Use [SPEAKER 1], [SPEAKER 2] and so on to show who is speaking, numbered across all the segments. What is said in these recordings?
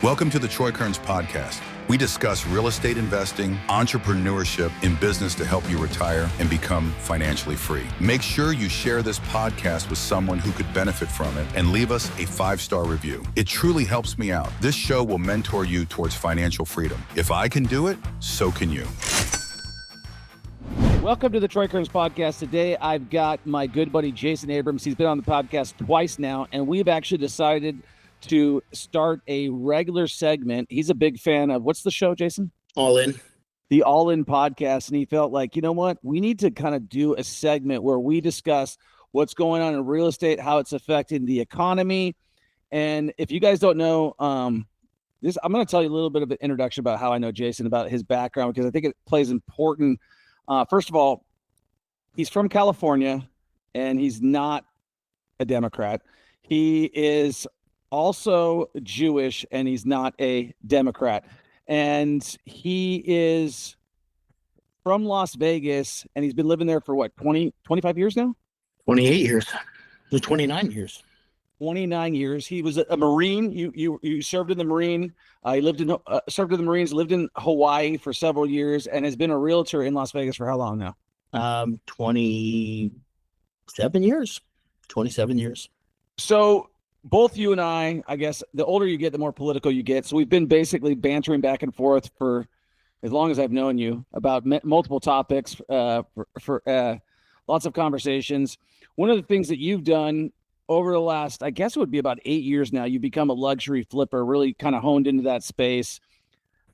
[SPEAKER 1] Welcome to the Troy Kearns Podcast. We discuss real estate investing, entrepreneurship, and business to help you retire and become financially free. Make sure you share this podcast with someone who could benefit from it and leave us a 5-star review. It truly helps me out. This show will mentor you towards financial freedom. If I can do it, so can you.
[SPEAKER 2] Welcome to the Troy Kearns Podcast. Today, I've got my good buddy, Jason Abrams. He's been on the podcast twice now, and we've actually decided to start a regular segment. He's a big fan of, what's the show, Jason?
[SPEAKER 3] All In.
[SPEAKER 2] The All In podcast. And he felt like, you know what? We need to kind of do a segment where we discuss what's going on in real estate, how it's affecting the economy. And if you guys don't know, I'm going to tell you a little bit of an introduction about how I know Jason, about his background, because I think it plays important. First of all, he's from California, and he's not a Democrat. He is also Jewish, and he's not a Democrat. And he is from Las Vegas, and he's been living there for what, 25 years now?
[SPEAKER 3] 28 years. 29 years.
[SPEAKER 2] 29 years. He was a Marine. You served in the Marine. He served in the Marines, lived in Hawaii for several years, and has been a realtor in Las Vegas for how long now?
[SPEAKER 3] 27 years. 27 years.
[SPEAKER 2] So both you and I guess the older you get, the more political you get. So we've been basically bantering back and forth for as long as I've known you about multiple topics, for lots of conversations. One of the things that you've done over the last, I guess it would be about 8 years now, you become a luxury flipper, really kind of honed into that space.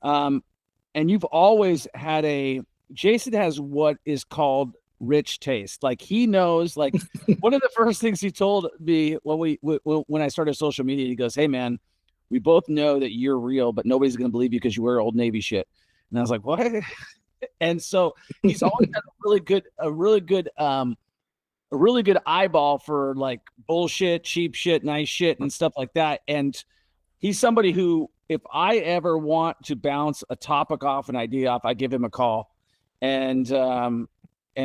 [SPEAKER 2] And you've always had Jason has what is called rich taste. Like, he knows, like, one of the first things he told me when I started social media, he goes, "Hey man, we both know that you're real, but nobody's going to believe you because you wear Old Navy shit." And I was like, "What?" And so he's always had a really good eyeball for like bullshit, cheap shit, nice shit, and stuff like that. And he's somebody who, if I ever want to bounce a topic off, an idea off, I give him a call. And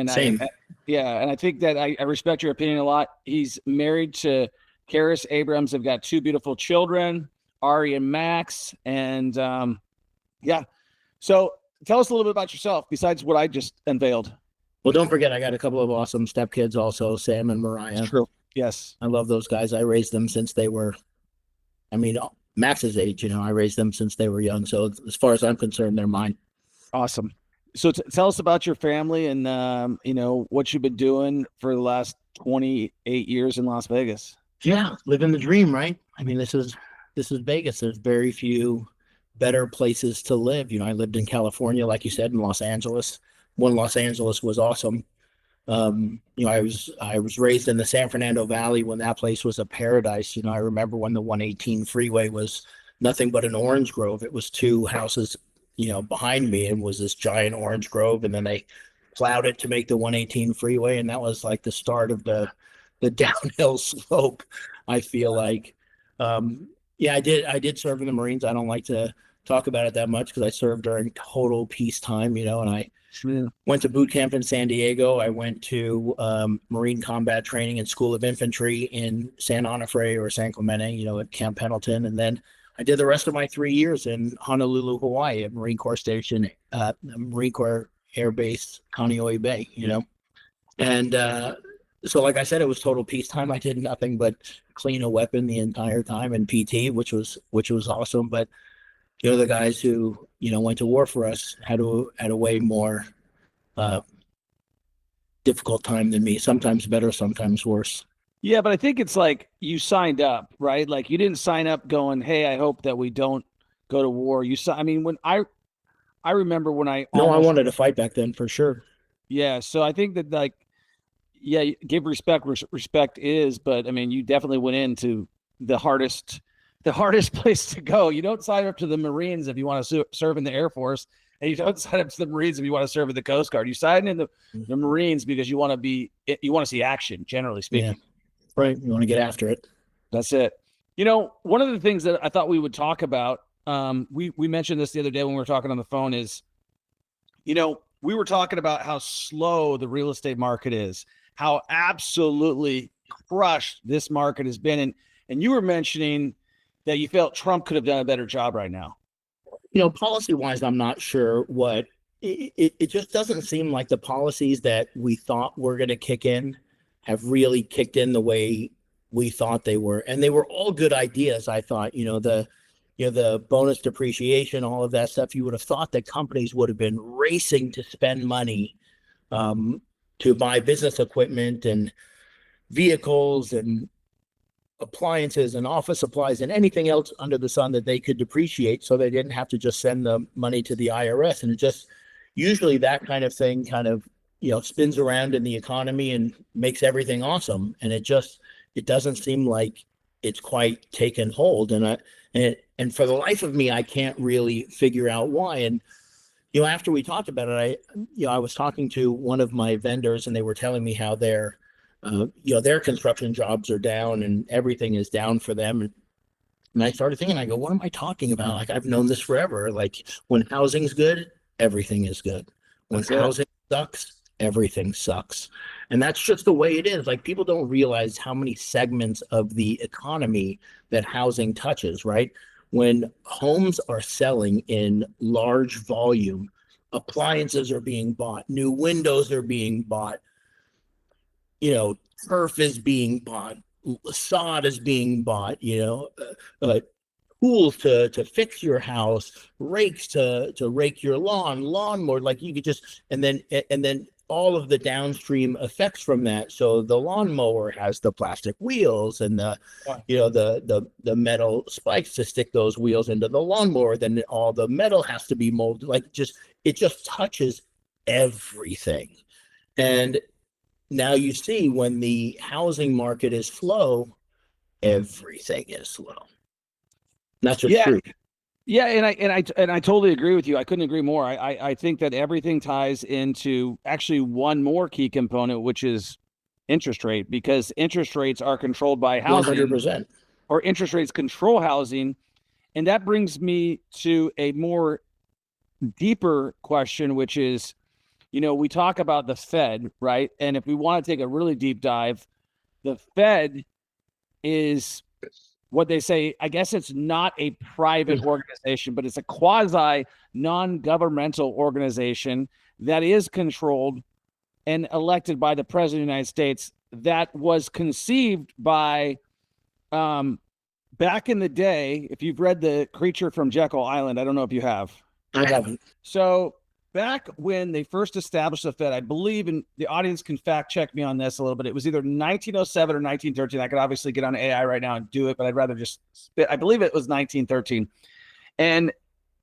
[SPEAKER 3] Same.
[SPEAKER 2] I think that I respect your opinion a lot. He's married to Jason Abrams. They've got 2 beautiful children, Ari and Max. And so tell us a little bit about yourself besides what I just unveiled.
[SPEAKER 3] Well, don't forget, I got a couple of awesome stepkids also, Sam and Mariah.
[SPEAKER 2] That's true. Yes.
[SPEAKER 3] I love those guys. I raised them since they were, Max's age, I raised them since they were young. So as far as I'm concerned, they're mine.
[SPEAKER 2] Awesome. So tell us about your family and, what you've been doing for the last 28 years in Las Vegas.
[SPEAKER 3] Yeah, living the dream, right? This is Vegas. There's very few better places to live. I lived in California, like you said, in Los Angeles. When Los Angeles was awesome. I was raised in the San Fernando Valley when that place was a paradise. I remember when the 118 freeway was nothing but an orange grove. It was 2 houses behind me, and was this giant orange grove, and then they plowed it to make the 118 freeway, and that was like the start of the downhill slope, I feel like. I did serve in the Marines. I don't like to talk about it that much because I served during total peacetime, and I went to boot camp in San Diego. I went to Marine Combat Training and School of Infantry in San Onofre or San Clemente, at Camp Pendleton, and then I did the rest of my 3 years in Honolulu, Hawaii, at Marine Corps Station, Marine Corps Air Base, Kaneohe Bay, And so, like I said, it was total peacetime. I did nothing but clean a weapon the entire time in PT, which was awesome. But the guys who went to war for us had a way more difficult time than me. Sometimes better, sometimes worse.
[SPEAKER 2] Yeah, but I think it's like you signed up, right? Like, you didn't sign up going, "Hey, I hope that we don't go to war." When I remember when I
[SPEAKER 3] wanted to fight back then for sure.
[SPEAKER 2] Yeah, so I think that give respect. Respect is, but you definitely went into the hardest place to go. You don't sign up to the Marines if you want to serve in the Air Force, and you don't sign up to the Marines if you want to serve in the Coast Guard. You sign in the Marines because you want to see action, generally speaking.
[SPEAKER 3] Yeah. Right. You want to get after it.
[SPEAKER 2] That's it. One of the things that I thought we would talk about, we mentioned this the other day when we were talking on the phone, is, we were talking about how slow the real estate market is, how absolutely crushed this market has been. And you were mentioning that you felt Trump could have done a better job right now?
[SPEAKER 3] Policy wise, I'm not sure what it just doesn't seem like the policies that we thought were going to kick in have really kicked in the way we thought they were. And they were all good ideas. I thought, the bonus depreciation, all of that stuff, you would have thought that companies would have been racing to spend money to buy business equipment and vehicles and appliances and office supplies and anything else under the sun that they could depreciate, so they didn't have to just send the money to the IRS. And it just usually that kind of thing kind of spins around in the economy and makes everything awesome. And it doesn't seem like it's quite taken hold. And for the life of me, I can't really figure out why. And after we talked about it, I was talking to one of my vendors, and they were telling me how their construction jobs are down and everything is down for them. And I started thinking, I go, what am I talking about? Like, I've known this forever. Like, when housing's good, everything is good. When housing sucks, everything sucks. And that's just the way it is. Like, people don't realize how many segments of the economy that housing touches, right? When homes are selling in large volume, appliances are being bought, new windows are being bought, turf is being bought, sod is being bought, tools to fix your house, rakes to rake your lawnmower, like you could just, and then all of the downstream effects from that. So the lawnmower has the plastic wheels and the metal spikes to stick those wheels into the lawnmower. Then all the metal has to be molded. Like, it just touches everything. And now you see, when the housing market is slow, everything is slow. That's just true.
[SPEAKER 2] Yeah, and I totally agree with you. I couldn't agree more. I think that everything ties into actually one more key component, which is interest rate, because interest rates are controlled by housing.
[SPEAKER 3] 100%.
[SPEAKER 2] Or interest rates control housing. And that brings me to a more deeper question, which is, we talk about the Fed, right? And if we want to take a really deep dive, the Fed is what they say, I guess it's not a private organization, but it's a quasi non-governmental organization that is controlled and elected by the President of the United States, that was conceived by, back in the day, if you've read The Creature from Jekyll Island, I don't know if you have.
[SPEAKER 3] I haven't.
[SPEAKER 2] So back when they first established the Fed, I believe, and the audience can fact check me on this a little bit, it was either 1907 or 1913. I could obviously get on AI right now and do it, but I'd rather just spit. I believe it was 1913. And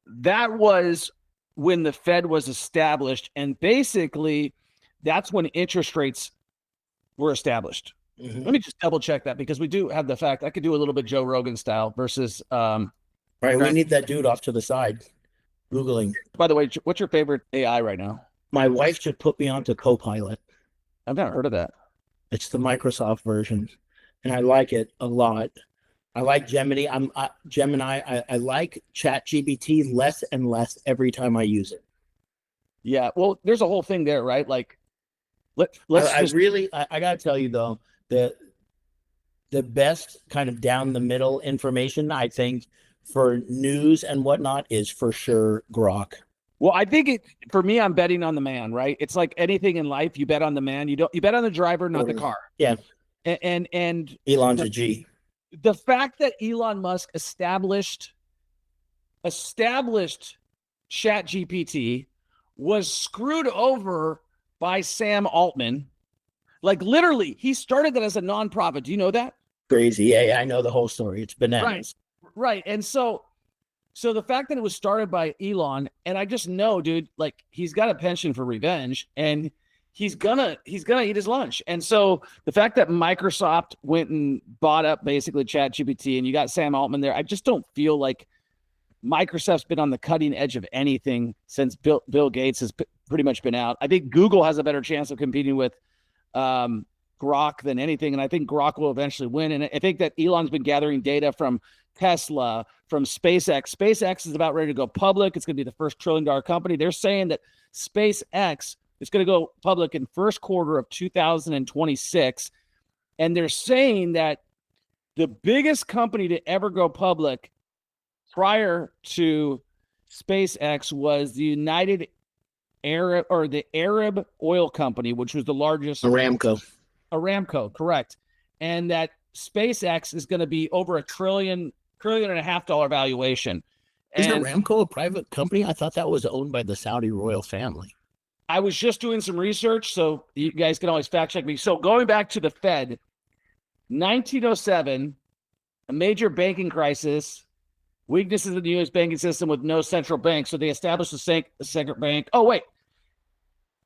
[SPEAKER 2] that was when the Fed was established. And basically, that's when interest rates were established. Mm-hmm. Let me just double check that, because we do have the fact. I could do a little bit Joe Rogan style versus.
[SPEAKER 3] Right. We need that dude off to the side. Googling.
[SPEAKER 2] By the way, what's your favorite AI right now?
[SPEAKER 3] My wife just put me onto Copilot.
[SPEAKER 2] I've never heard of that.
[SPEAKER 3] It's the Microsoft version, and I like it a lot. I like Gemini. I like ChatGPT less and less every time I use it.
[SPEAKER 2] Yeah, well, there's a whole thing there, right? Like, let's.
[SPEAKER 3] I gotta tell you though, the best kind of down the middle information, I think, for news and whatnot, is for sure Grok.
[SPEAKER 2] Well, I think for me, I'm betting on the man, right? It's like anything in life, you bet on the man. You bet on the driver, not the car.
[SPEAKER 3] Yeah.
[SPEAKER 2] And
[SPEAKER 3] Elon's a G.
[SPEAKER 2] The fact that Elon Musk established ChatGPT was screwed over by Sam Altman. Like, literally, he started that as a nonprofit. Do you know that?
[SPEAKER 3] Crazy. Yeah, I know the whole story. It's bananas.
[SPEAKER 2] Right. And so the fact that it was started by Elon, and I just know, dude, like, he's got a penchant for revenge, and he's gonna eat his lunch. And so the fact that Microsoft went and bought up basically ChatGPT, and you got Sam Altman there, I just don't feel like Microsoft's been on the cutting edge of anything since Bill Gates has pretty much been out. I think Google has a better chance of competing with Grok than anything, and I think Grok will eventually win. And I think that Elon's been gathering data from Tesla, from SpaceX. SpaceX is about ready to go public. It's going to be the first $1 trillion company. They're saying that SpaceX is going to go public in first quarter of 2026, and they're saying that the biggest company to ever go public prior to SpaceX was the Arab Oil Company, which was the largest. Aramco, correct. And that SpaceX is going to be over $1.5 trillion valuation.
[SPEAKER 3] Is Aramco a private company? I thought that was owned by the Saudi royal family.
[SPEAKER 2] I was just doing some research, so you guys can always fact check me. So going back to the Fed, 1907, a major banking crisis, weaknesses in the U.S. banking system with no central bank. So they established a second bank. Oh, wait.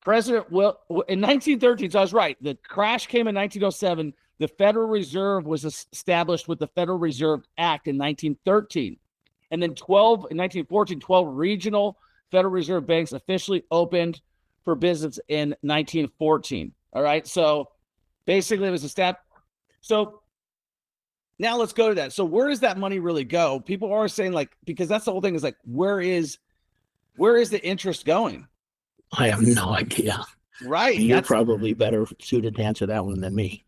[SPEAKER 2] President Will in 1913, so I was right. The crash came in 1907. The Federal Reserve was established with the Federal Reserve Act in 1913. And then in 1914, 12 regional Federal Reserve banks officially opened for business in 1914. All right. So basically it was a step. So now let's go to that. So where does that money really go? People are saying, like, because that's the whole thing, is like, where is the interest going?
[SPEAKER 3] I have no idea.
[SPEAKER 2] Right.
[SPEAKER 3] You're probably better suited to answer that one than me.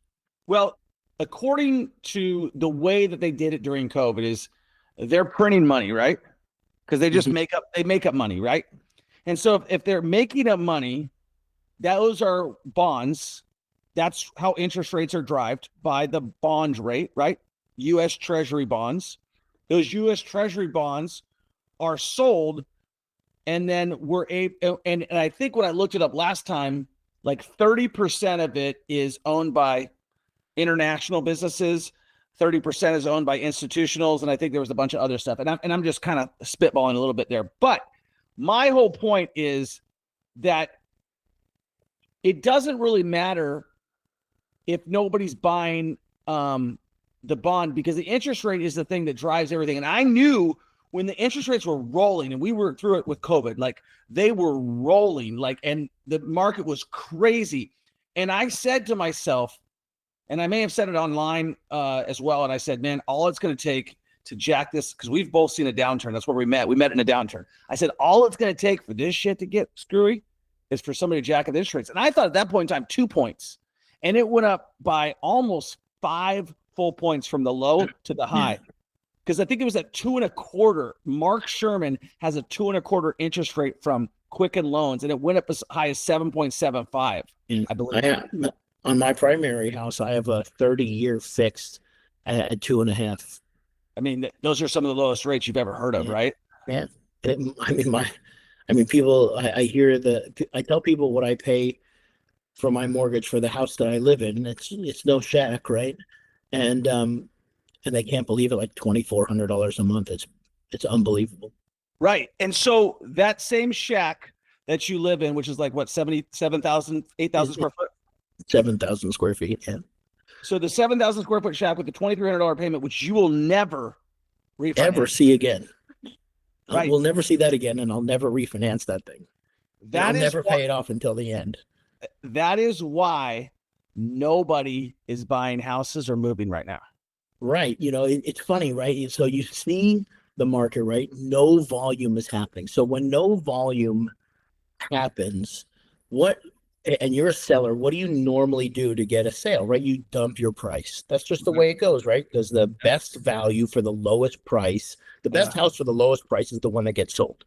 [SPEAKER 2] Well, according to the way that they did it during COVID, is they're printing money, right? Because they just make up money, right? And so if they're making up money, those are bonds. That's how interest rates are derived, by the bond rate, right? U.S. Treasury bonds. Those U.S. Treasury bonds are sold, and then and I think when I looked it up last time, like 30% of it is owned by international businesses, 30% is owned by institutionals, and I think there was a bunch of other stuff. And I'm just kind of spitballing a little bit there. But my whole point is that it doesn't really matter if nobody's buying the bond, because the interest rate is the thing that drives everything. And I knew when the interest rates were rolling, and we were through it with COVID, like they were rolling, like, and the market was crazy. And I said to myself, and I may have said it online as well, and I said, man, all it's going to take to jack this, because we've both seen a downturn. That's where we met. We met in a downturn. I said, all it's going to take for this shit to get screwy is for somebody to jack up the interest rates. And I thought at that point in time, 2 points. And it went up by almost 5 full points from the low to the high. Because I think it was at 2.25. Mark Sherman has a 2.25 interest rate from Quicken Loans, and it went up as high as 7.75, I believe.
[SPEAKER 3] On my primary house, I have a 30-year fixed at 2.5.
[SPEAKER 2] I mean, those are some of the lowest rates you've ever heard of, right?
[SPEAKER 3] Yeah. People, I tell people what I pay for my mortgage for the house that I live in. It's no shack, right? And they can't believe it, like $2,400 a month. It's unbelievable.
[SPEAKER 2] Right. And so that same shack that you live in, which is like what, 8,000 square foot?
[SPEAKER 3] 7,000 square feet. Yeah.
[SPEAKER 2] So the 7,000 square foot shack with the $2,300 payment, which you will never
[SPEAKER 3] ever see again.
[SPEAKER 2] Right.
[SPEAKER 3] We'll never see that again, and I'll never refinance that thing. I'll never pay it off until the end.
[SPEAKER 2] That is why nobody is buying houses or moving right now.
[SPEAKER 3] Right. It's funny, right? So you see the market, right? No volume is happening. So when no volume happens, and you're a seller, what do you normally do to get a sale, right? You dump your price. That's just the way it goes, right? Because the best value for the lowest price, the best house for the lowest price is the one that gets sold,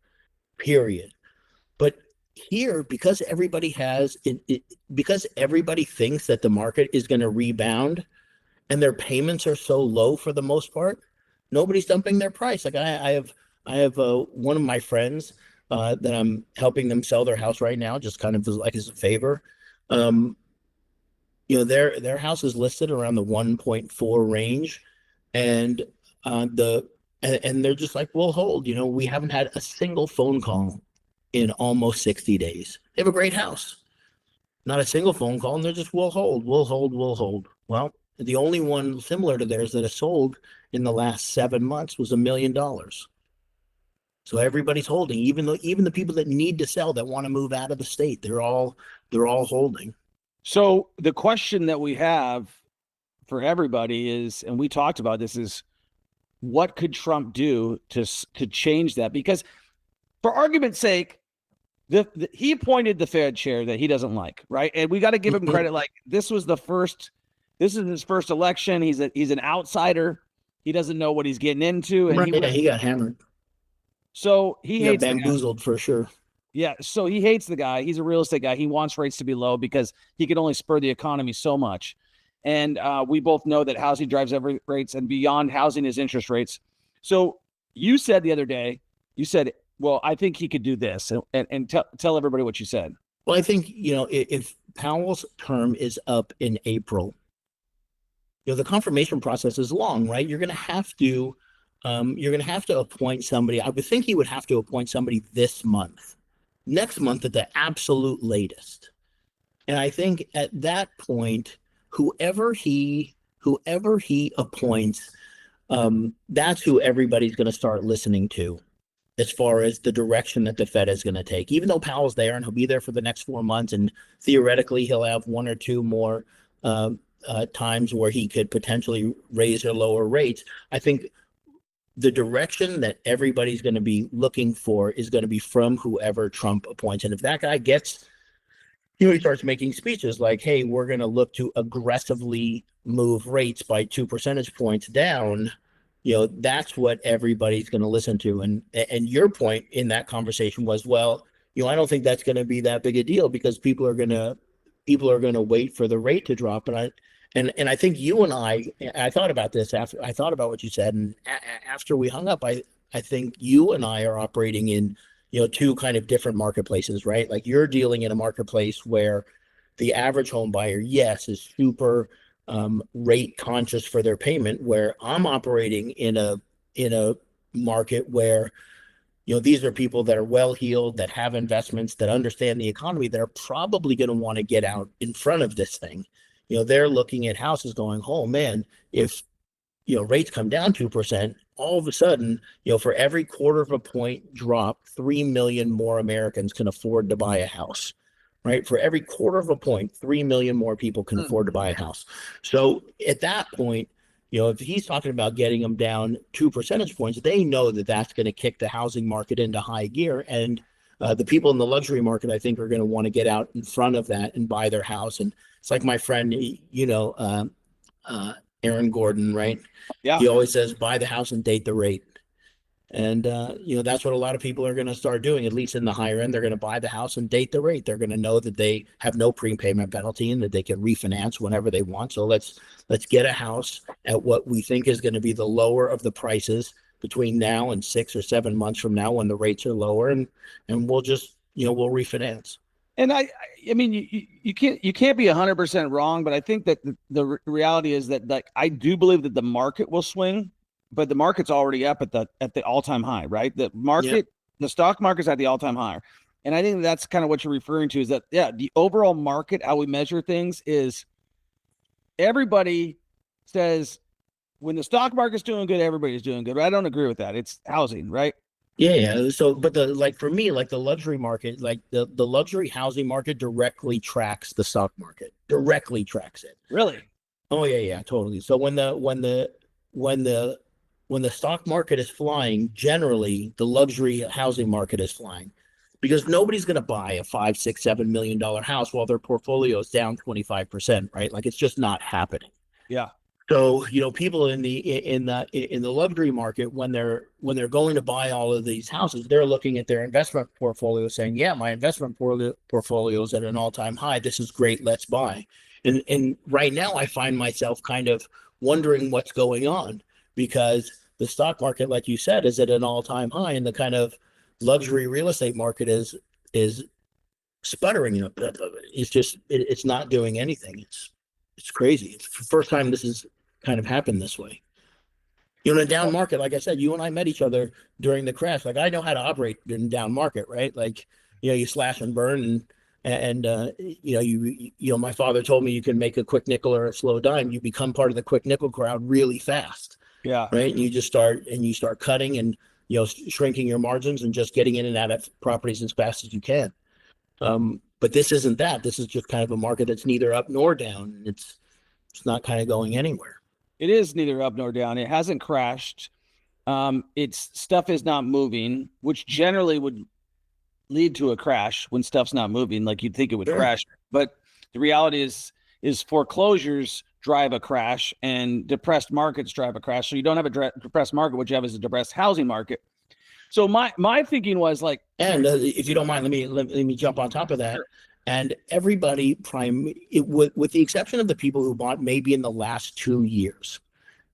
[SPEAKER 3] period. But here, because everybody because everybody thinks that the market is going to rebound and their payments are so low for the most part, nobody's dumping their price. Like I have one of my friends that I'm helping them sell their house right now, just kind of as a favor. Their house is listed around the 1.4 range, and they're just like, we'll hold. We haven't had a single phone call in almost 60 days. They have a great house, not a single phone call, and they're just, we'll hold. Well, the only one similar to theirs that has sold in the last 7 months was $1 million. So everybody's holding, even the people that need to sell, that want to move out of the state, they're all holding.
[SPEAKER 2] So the question that we have for everybody is, and we talked about this, is what could Trump do to change that? Because for argument's sake, he appointed the Fed chair that he doesn't like, right? And we got to give him credit. Like, this was the first this is his first election. He's an outsider. He doesn't know what he's getting into, and
[SPEAKER 3] he got hammered.
[SPEAKER 2] So he hates
[SPEAKER 3] got bamboozled for sure.
[SPEAKER 2] Yeah, so he hates the guy. He's a real estate guy. He wants rates to be low because he can only spur the economy so much. And we both know that housing drives every rates, and beyond housing is interest rates. So you said the other day, well, I think he could do this, and tell everybody what you said.
[SPEAKER 3] Well, I think, if Powell's term is up in April, the confirmation process is long, right? You're going to have to appoint somebody. I would think he would have to appoint somebody this month, next month at the absolute latest. And I think at that point, whoever he appoints, that's who everybody's going to start listening to as far as the direction that the Fed is going to take. Even though Powell's there and he'll be there for the next 4 months, and theoretically he'll have one or two more times where he could potentially raise or lower rates, I think the direction that everybody's going to be looking for is going to be from whoever Trump appoints. And if that guy gets, he starts making speeches like, hey, we're going to look to aggressively move rates by 2 percentage points down, that's what everybody's going to listen to. And your point in that conversation was, well, I don't think that's going to be that big a deal because people are going to wait for the rate to drop. And I think you and I thought about this after I thought about what you said, and after we hung up, I think you and I are operating in two kind of different marketplaces, right? Like you're dealing in a marketplace where the average home buyer, yes, is super rate conscious for their payment, where I'm operating in a market where these are people that are well-heeled, that have investments, that understand the economy, that are probably going to want to get out in front of this thing. They're looking at houses going, oh man, if rates come down 2%, all of a sudden, for every quarter of a point drop, 3 million more Americans can afford to buy a house, right? For every quarter of a point, 3 million more people can afford to buy a house. So at that point, if he's talking about getting them down 2 percentage points, they know that that's going to kick the housing market into high gear. And the people in the luxury market, I think, are going to want to get out in front of that and buy their house. And it's like my friend, Aaron Gordon, right?
[SPEAKER 2] Yeah.
[SPEAKER 3] He always says, buy the house and date the rate. And, that's what a lot of people are going to start doing, at least in the higher end. They're going to buy the house and date the rate. They're going to know that they have no prepayment penalty and that they can refinance whenever they want. So let's get a house at what we think is going to be the lower of the prices between now and 6 or 7 months from now when the rates are lower, and we'll just, we'll refinance.
[SPEAKER 2] And I mean, you can't be 100% wrong, but I think that the reality is that, like, I do believe that the market will swing, but the market's already up at the all-time high, right? The market, yep. The stock market's at the all-time high. And I think that's kind of what you're referring to, is that, yeah, the overall market, how we measure things, is everybody says when the stock market's doing good, everybody's doing good. But I don't agree with that. It's housing, right?
[SPEAKER 3] Yeah. So, but for me, like the luxury market, like the luxury housing market directly tracks the stock market, directly tracks it.
[SPEAKER 2] Really?
[SPEAKER 3] Oh yeah, totally. So when the stock market is flying, generally the luxury housing market is flying, because nobody's going to buy a $5, $6, $7 million house while their portfolio is down 25%, right? Like, it's just not happening.
[SPEAKER 2] Yeah.
[SPEAKER 3] So, people in the luxury market, when they're going to buy all of these houses, they're looking at their investment portfolio saying, yeah, my investment portfolio is at an all-time high. This is great. Let's buy. And right now I find myself kind of wondering what's going on, because the stock market, like you said, is at an all-time high, and the kind of luxury real estate market is sputtering. It's not doing anything. It's crazy. It's the first time this has kind of happened this way. In a down market, like I said, you and I met each other during the crash. Like, I know how to operate in a down market, right? Like, you slash and burn, and my father told me you can make a quick nickel or a slow dime. You become part of the quick nickel crowd really fast. Yeah. Right. And you start cutting and, shrinking your margins and just getting in and out of properties as fast as you can. But this isn't that. This is just kind of a market that's neither up nor down. It's not kind of going anywhere.
[SPEAKER 2] It is neither up nor down. It hasn't crashed. Its stuff is not moving, which generally would lead to a crash when stuff's not moving. Like, you'd think it would crash, but the reality is is foreclosures drive a crash and depressed markets drive a crash. So you don't have a depressed market. What you have is a depressed housing market. So my thinking was like,
[SPEAKER 3] and if you don't mind, let me jump on top of that. Sure. And everybody with the exception of the people who bought maybe in the last 2 years,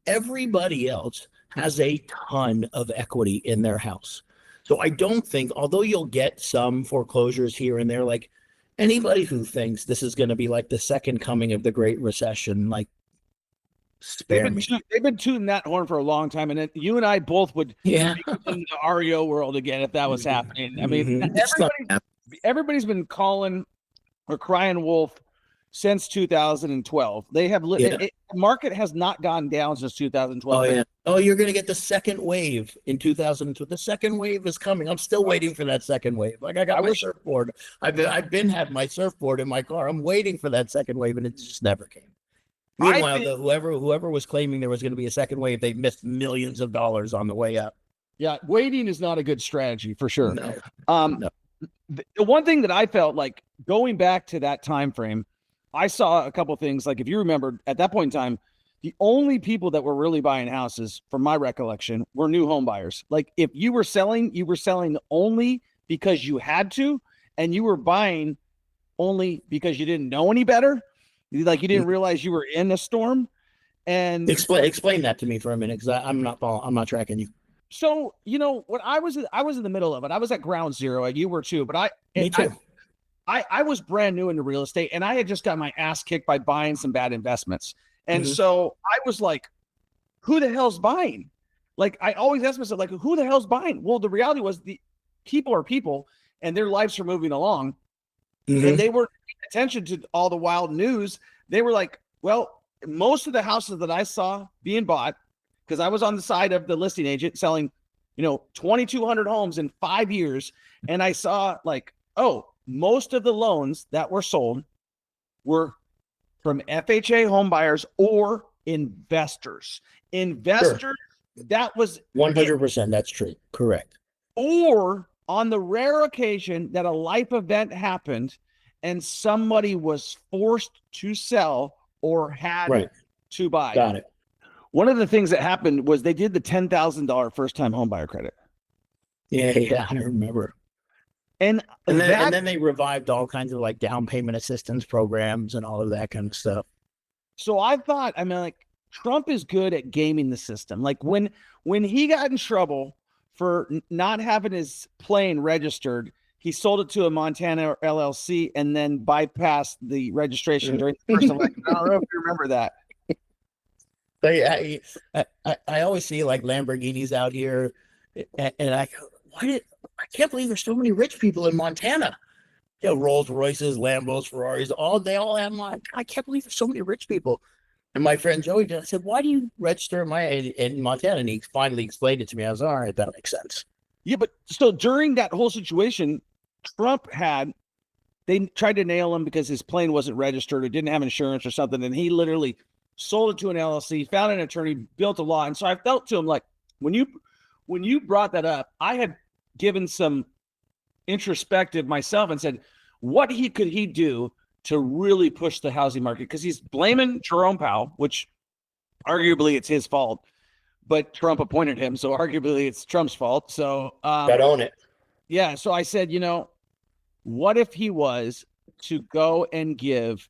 [SPEAKER 3] everybody else has a ton of equity in their house. So I don't think, although you'll get some foreclosures here and there, like anybody who thinks this is going to be like the second coming of the Great Recession, like spare me.
[SPEAKER 2] They've been tooting that horn for a long time, and you and I both would be in the REO world again if that was happening. I mean, everybody's been calling or crying wolf since 2012. They have the market has not gone down since 2012.
[SPEAKER 3] Oh yeah. Oh, you're going to get the second wave in 2002. The second wave is coming. I'm still waiting for that second wave. Like I got my surfboard. I've had my surfboard in my car. I'm waiting for that second wave, and it just never came. Meanwhile, whoever was claiming there was going to be a second wave, they missed millions of dollars on the way up.
[SPEAKER 2] Yeah, waiting is not a good strategy for sure.
[SPEAKER 3] No.
[SPEAKER 2] No. The one thing that I felt like going back to that time frame, I saw a couple things. Like if you remember at that point in time, the only people that were really buying houses, from my recollection, were new home buyers. Like if you were selling only because you had to, and you were buying only because you didn't know any better. Like you didn't realize you were in a storm. And
[SPEAKER 3] explain that to me for a minute, because I'm not tracking you.
[SPEAKER 2] So, what I was in the middle of it. I was at ground zero, and you were too, but
[SPEAKER 3] Me too.
[SPEAKER 2] I was brand new into real estate, and I had just got my ass kicked by buying some bad investments. And so I was like, who the hell's buying? Like, I always ask myself, like, who the hell's buying? Well, the reality was the people are people, and their lives are moving along. And they weren't paying attention to all the wild news. They were like, well, most of the houses that I saw being bought, because I was on the side of the listing agent selling, 2,200 homes in 5 years. And I saw like, most of the loans that were sold were from FHA home buyers or investors. Sure. That was
[SPEAKER 3] 100%. That's true. Correct.
[SPEAKER 2] Or on the rare occasion that a life event happened and somebody was forced to sell or had to buy.
[SPEAKER 3] Got it.
[SPEAKER 2] One of the things that happened was they did the $10,000 first-time home buyer credit.
[SPEAKER 3] Yeah, I remember.
[SPEAKER 2] And
[SPEAKER 3] then they revived all kinds of like down payment assistance programs and all of that kind of stuff.
[SPEAKER 2] So I thought, like Trump is good at gaming the system. Like when he got in trouble for not having his plane registered, he sold it to a Montana LLC and then bypassed the registration during the first election. I don't know if you remember that.
[SPEAKER 3] I always see like Lamborghinis out here, and I go, I can't believe there's so many rich people in Montana. Rolls Royces, Lambos, Ferraris, they all have I can't believe there's so many rich people. And my friend Joey said, why do you register in Montana? And he finally explained it to me. I was all right, that makes sense.
[SPEAKER 2] Yeah, but so during that whole situation, Trump they tried to nail him because his plane wasn't registered or didn't have insurance or something. And he literally sold it to an LLC, found an attorney, built a law. And so I felt to him like when you brought that up, I had given some introspective myself and said, what could he do to really push the housing market? Because he's blaming Jerome Powell, which arguably it's his fault, but Trump appointed him. So arguably it's Trump's fault. So
[SPEAKER 3] got own it.
[SPEAKER 2] Yeah. So I said, what if he was to go and give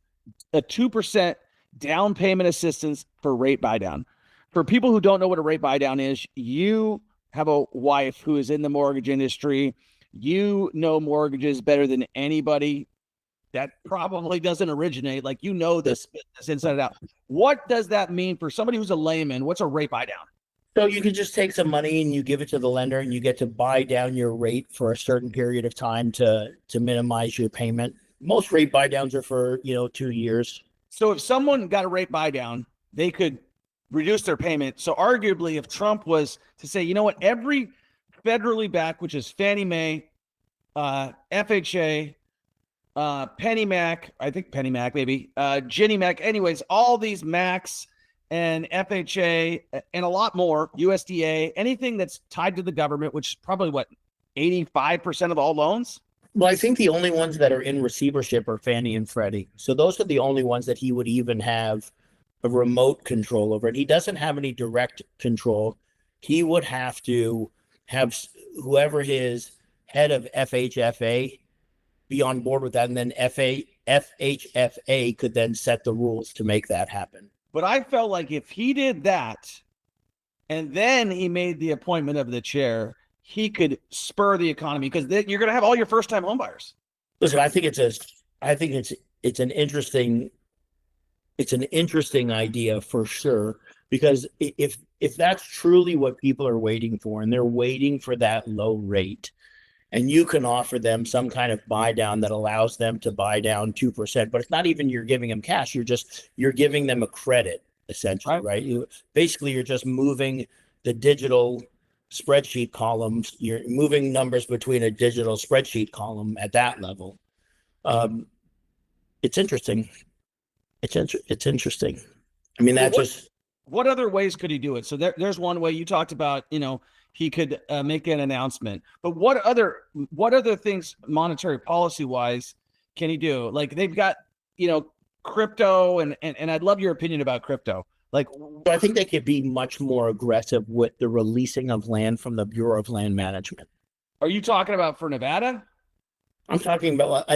[SPEAKER 2] a 2% down payment assistance for rate buy down? For people who don't know what a rate buy down is, you have a wife who is in the mortgage industry. You know mortgages better than anybody. That probably doesn't originate. Like, this business inside and out. What does that mean for somebody who's a layman? What's a rate buy down?
[SPEAKER 3] So you can just take some money and you give it to the lender and you get to buy down your rate for a certain period of time to minimize your payment. Most rate buy downs are for, 2 years.
[SPEAKER 2] So if someone got a rate buy down, they could reduce their payment. So arguably if Trump was to say, every federally backed, which is Fannie Mae, FHA, Penny Mac, I think Penny Mac, maybe, Ginnie Mac, anyways, all these Macs and FHA and a lot more, USDA, anything that's tied to the government, which is probably 85% of all loans.
[SPEAKER 3] Well, I think the only ones that are in receivership are Fannie and Freddie. So those are the only ones that he would even have a remote control over. And he doesn't have any direct control. He would have to have whoever his head of FHFA be on board with that. And then FHFA could then set the rules to make that happen.
[SPEAKER 2] But I felt like if he did that and then he made the appointment of the chair, he could spur the economy, because you're going to have all your first-time homebuyers.
[SPEAKER 3] Listen, I think it's an interesting idea for sure, because if that's truly what people are waiting for, and they're waiting for that low rate, and you can offer them some kind of buy down that allows them to buy down 2%, but it's not even you're giving them cash, you're giving them a credit, essentially, right? You're just moving the digital spreadsheet columns. You're moving numbers between a digital spreadsheet column at that level. It's interesting. It's interesting. I mean,
[SPEAKER 2] what other ways could he do it? So there's one way you talked about, he could make an announcement, but what other things monetary policy wise can he do? Like they've got, crypto and I'd love your opinion about crypto. Like,
[SPEAKER 3] I think they could be much more aggressive with the releasing of land from the Bureau of Land Management.
[SPEAKER 2] Are you talking about for Nevada?
[SPEAKER 3] I'm talking about,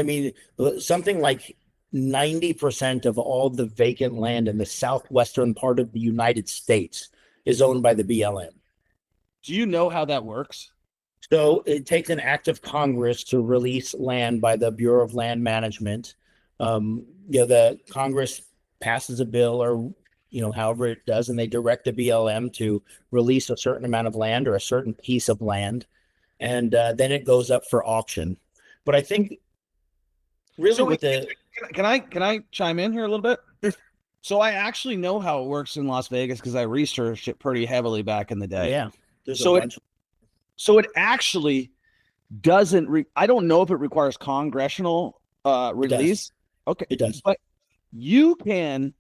[SPEAKER 3] something like 90% of all the vacant land in the southwestern part of the United States is owned by the BLM.
[SPEAKER 2] Do you know how that works?
[SPEAKER 3] So it takes an act of Congress to release land by the Bureau of Land Management. The Congress passes a bill or however it does, and they direct the BLM to release a certain amount of land or a certain piece of land, and then it goes up for auction. But I think really
[SPEAKER 2] can I chime in here a little bit? So I actually know how it works in Las Vegas because I researched it pretty heavily back in the day.
[SPEAKER 3] Yeah.
[SPEAKER 2] So it actually doesn't. I don't know if it requires congressional release. Okay,
[SPEAKER 3] it does.
[SPEAKER 2] But you can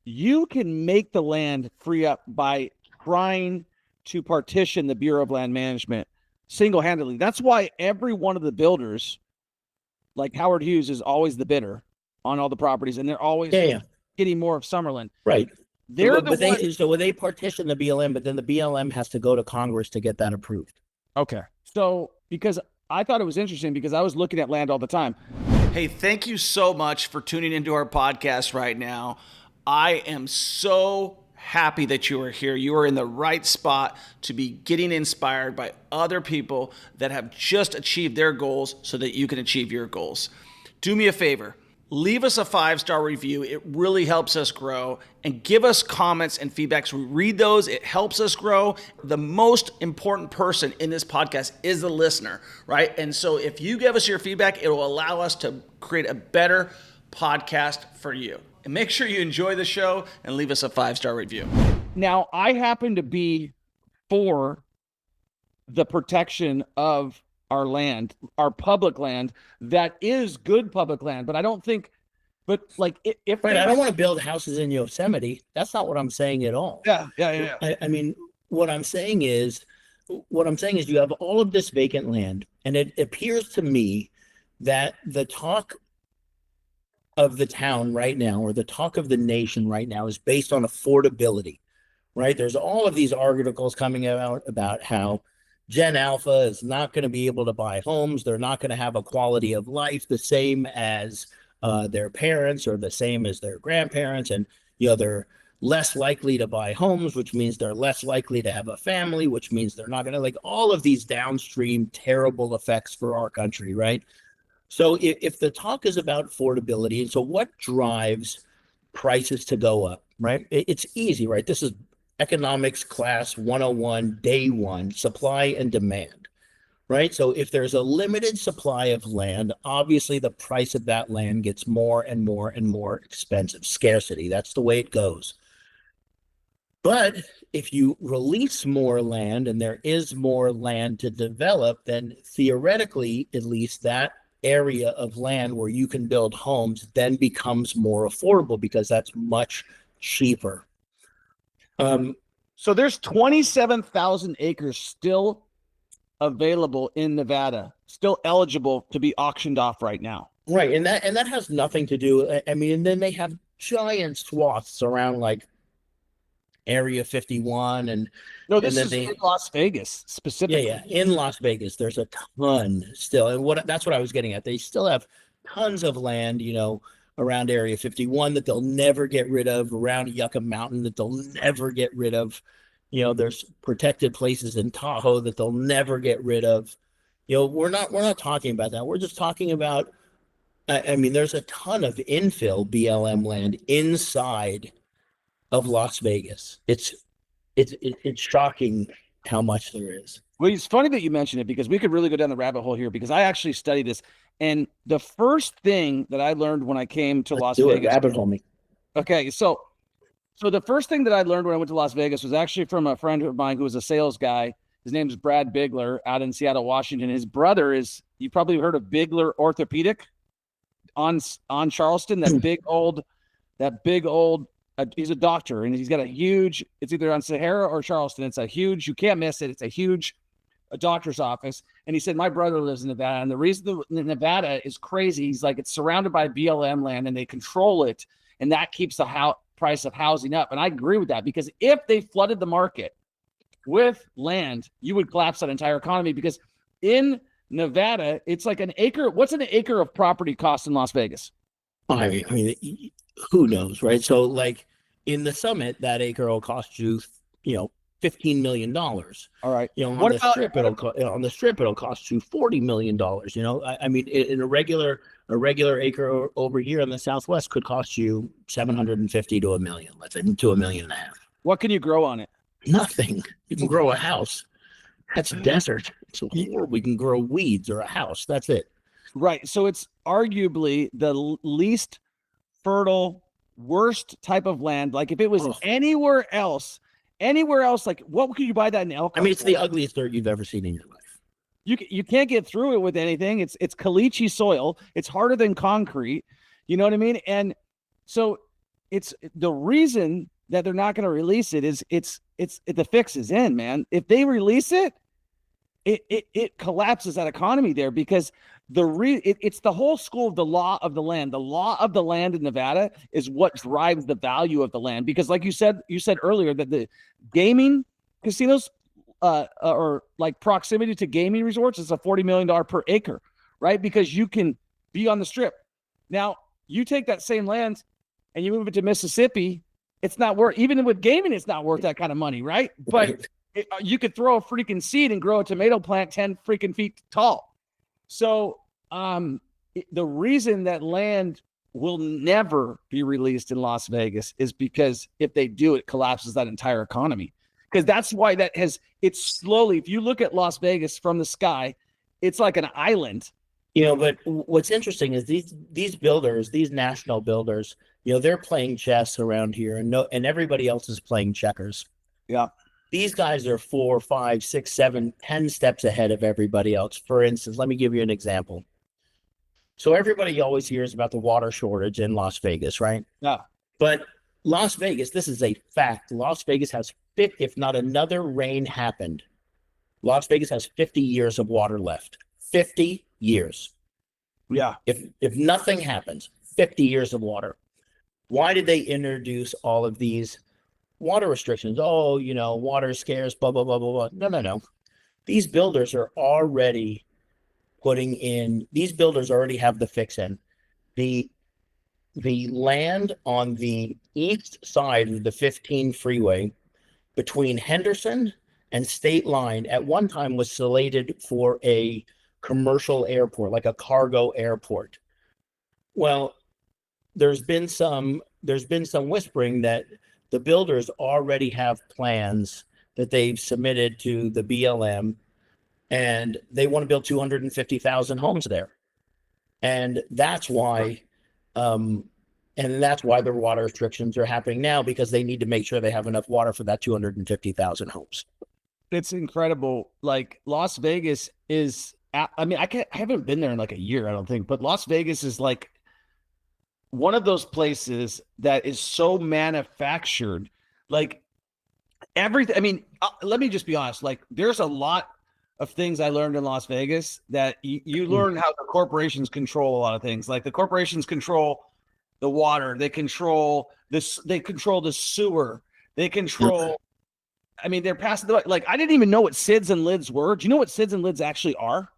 [SPEAKER 2] make the land free up by trying to partition the Bureau of Land Management single-handedly. That's why every one of the builders, like Howard Hughes, is always the bidder on all the properties, and they're always getting more of Summerlin.
[SPEAKER 3] Right.
[SPEAKER 2] So
[SPEAKER 3] they partition the BLM, but then the BLM has to go to Congress to get that approved.
[SPEAKER 2] Okay. So because I thought it was interesting because I was looking at land all the time. Hey, thank you so much for tuning into our podcast right now. I am so happy that you are here. You are in the right spot to be getting inspired by other people that have just achieved their goals so that you can achieve your goals. Do me a favor. Leave us a 5-star review. It really helps us grow. And give us comments and feedback. So we read those. It helps us grow. The most important person in this podcast is the listener, right? And so if you give us your feedback, it will allow us to create a better podcast for you. And make sure you enjoy the show and leave us a 5-star review. Now, I happen to be for the protection of our land, our public land, that is good public land. But I don't think, I
[SPEAKER 3] don't want to build houses in Yosemite. That's not what I'm saying at all.
[SPEAKER 2] Yeah.
[SPEAKER 3] I mean, what I'm saying is you have all of this vacant land, and it appears to me that the talk of the town right now, or the talk of the nation right now, is based on affordability, right? There's all of these articles coming out about how Gen Alpha is not going to be able to buy homes. They're not going to have a quality of life the same as their parents or the same as their grandparents. And, they're less likely to buy homes, which means they're less likely to have a family, which means they're not going to, all of these downstream terrible effects for our country, right? So if the talk is about affordability, and so what drives prices to go up, right? It's easy, right? This is economics class 101, day one, supply and demand, right? So if there's a limited supply of land, obviously the price of that land gets more and more and more expensive. Scarcity, that's the way it goes. But if you release more land and there is more land to develop, then theoretically, at least, that area of land where you can build homes then becomes more affordable because that's much cheaper.
[SPEAKER 2] So there's 27,000 acres still available in Nevada, still eligible to be auctioned off right now.
[SPEAKER 3] Right, and that has nothing to do. I mean, and then they have giant swaths around like Area 51, and
[SPEAKER 2] No,
[SPEAKER 3] and
[SPEAKER 2] this
[SPEAKER 3] then
[SPEAKER 2] is
[SPEAKER 3] they
[SPEAKER 2] in Las Vegas specifically.
[SPEAKER 3] yeah, in Las Vegas, there's a ton still, and that's what I was getting at. They still have tons of land, around Area 51 that they'll never get rid of, around Yucca Mountain that they'll never get rid of. There's protected places in Tahoe that they'll never get rid of. We're not talking about that. We're just talking about. I mean, there's a ton of infill BLM land inside of Las Vegas. It's shocking how much there is.
[SPEAKER 2] Well, it's funny that you mentioned it because we could really go down the rabbit hole here because I actually studied this. And the first thing that I learned when I came to Las Vegas.
[SPEAKER 3] Rabbit hole me.
[SPEAKER 2] Okay, so the first thing that I learned when I went to Las Vegas was actually from a friend of mine who was a sales guy. His name is Brad Bigler out in Seattle, Washington. His brother is, you probably heard of Bigler Orthopedic on Charleston, that big old, he's a doctor and he's got a huge, it's either on Sahara or Charleston. It's a huge, you can't miss it. It's a huge doctor's office. And he said, my brother lives in Nevada. And the reason Nevada is crazy, he's like, it's surrounded by BLM land and they control it. And that keeps the price of housing up. And I agree with that because if they flooded the market with land, you would collapse that entire economy because in Nevada, it's like an acre. What's an acre of property cost in Las Vegas?
[SPEAKER 3] I mean, who knows, right? So, like in the Summit, that acre will cost you, $15 million. All
[SPEAKER 2] right.
[SPEAKER 3] On the strip, it'll cost you $40 million. I mean, in a regular acre over here in the Southwest could cost you $750 to $1 million. Let's say to $1.5 million.
[SPEAKER 2] What can you grow on it?
[SPEAKER 3] Nothing. You can grow a house. That's desert. So we can grow weeds or a house. That's it.
[SPEAKER 2] Right. So it's arguably the least fertile, worst type of land. Like if it was anywhere else, like what could you buy that in Elko?
[SPEAKER 3] I mean, it's the ugliest dirt you've ever seen in your life.
[SPEAKER 2] You can't get through it with anything. It's caliche soil. It's harder than concrete. You know what I mean? And so it's the reason that they're not going to release it is the fix is in, man. If they release it, it collapses that economy there because it's the whole school of the law of the land. The law of the land in Nevada is what drives the value of the land because like you said earlier that the gaming casinos or like proximity to gaming resorts is a $40 million per acre, right? Because you can be on the strip. Now you take that same land and you move it to Mississippi, it's not worth, even with gaming, it's not worth that kind of money, right? But you could throw a freaking seed and grow a tomato plant 10 freaking feet tall. So the reason that land will never be released in Las Vegas is because if they do, it collapses that entire economy. Because that's why it's slowly, if you look at Las Vegas from the sky, it's like an island.
[SPEAKER 3] But what's interesting is these builders, these national builders, they're playing chess around here and everybody else is playing checkers.
[SPEAKER 2] Yeah.
[SPEAKER 3] These guys are 4, 5, 6, 7, 10 steps ahead of everybody else. For instance, let me give you an example. So everybody always hears about the water shortage in Las Vegas, right?
[SPEAKER 2] Yeah.
[SPEAKER 3] But Las Vegas, this is a fact. Las Vegas has, if not another rain happened, Las Vegas has 50 years of water left. 50 years.
[SPEAKER 2] Yeah.
[SPEAKER 3] If nothing happens, 50 years of water. Why did they introduce all of these water restrictions? Water scarce, blah, blah, blah, blah, blah. No. These builders already have the fix in. The land on the east side of the 15 freeway between Henderson and State Line at one time was slated for a commercial airport, like a cargo airport. Well, there's been some whispering that the builders already have plans that they've submitted to the BLM, and they want to build 250,000 homes there. And that's why the water restrictions are happening now, because they need to make sure they have enough water for that 250,000 homes.
[SPEAKER 2] It's incredible. Like Las Vegas is, I haven't been there in like a year, I don't think, but Las Vegas is like one of those places that is so manufactured, like everything. I mean, let me just be honest. Like there's a lot of things I learned in Las Vegas that you learn how the corporations control a lot of things. Like the corporations control the water, they control this, they control the sewer, they control. I mean, they're passing the like. I didn't even know what SIDS and lids were. Do you know what SIDS and lids actually are?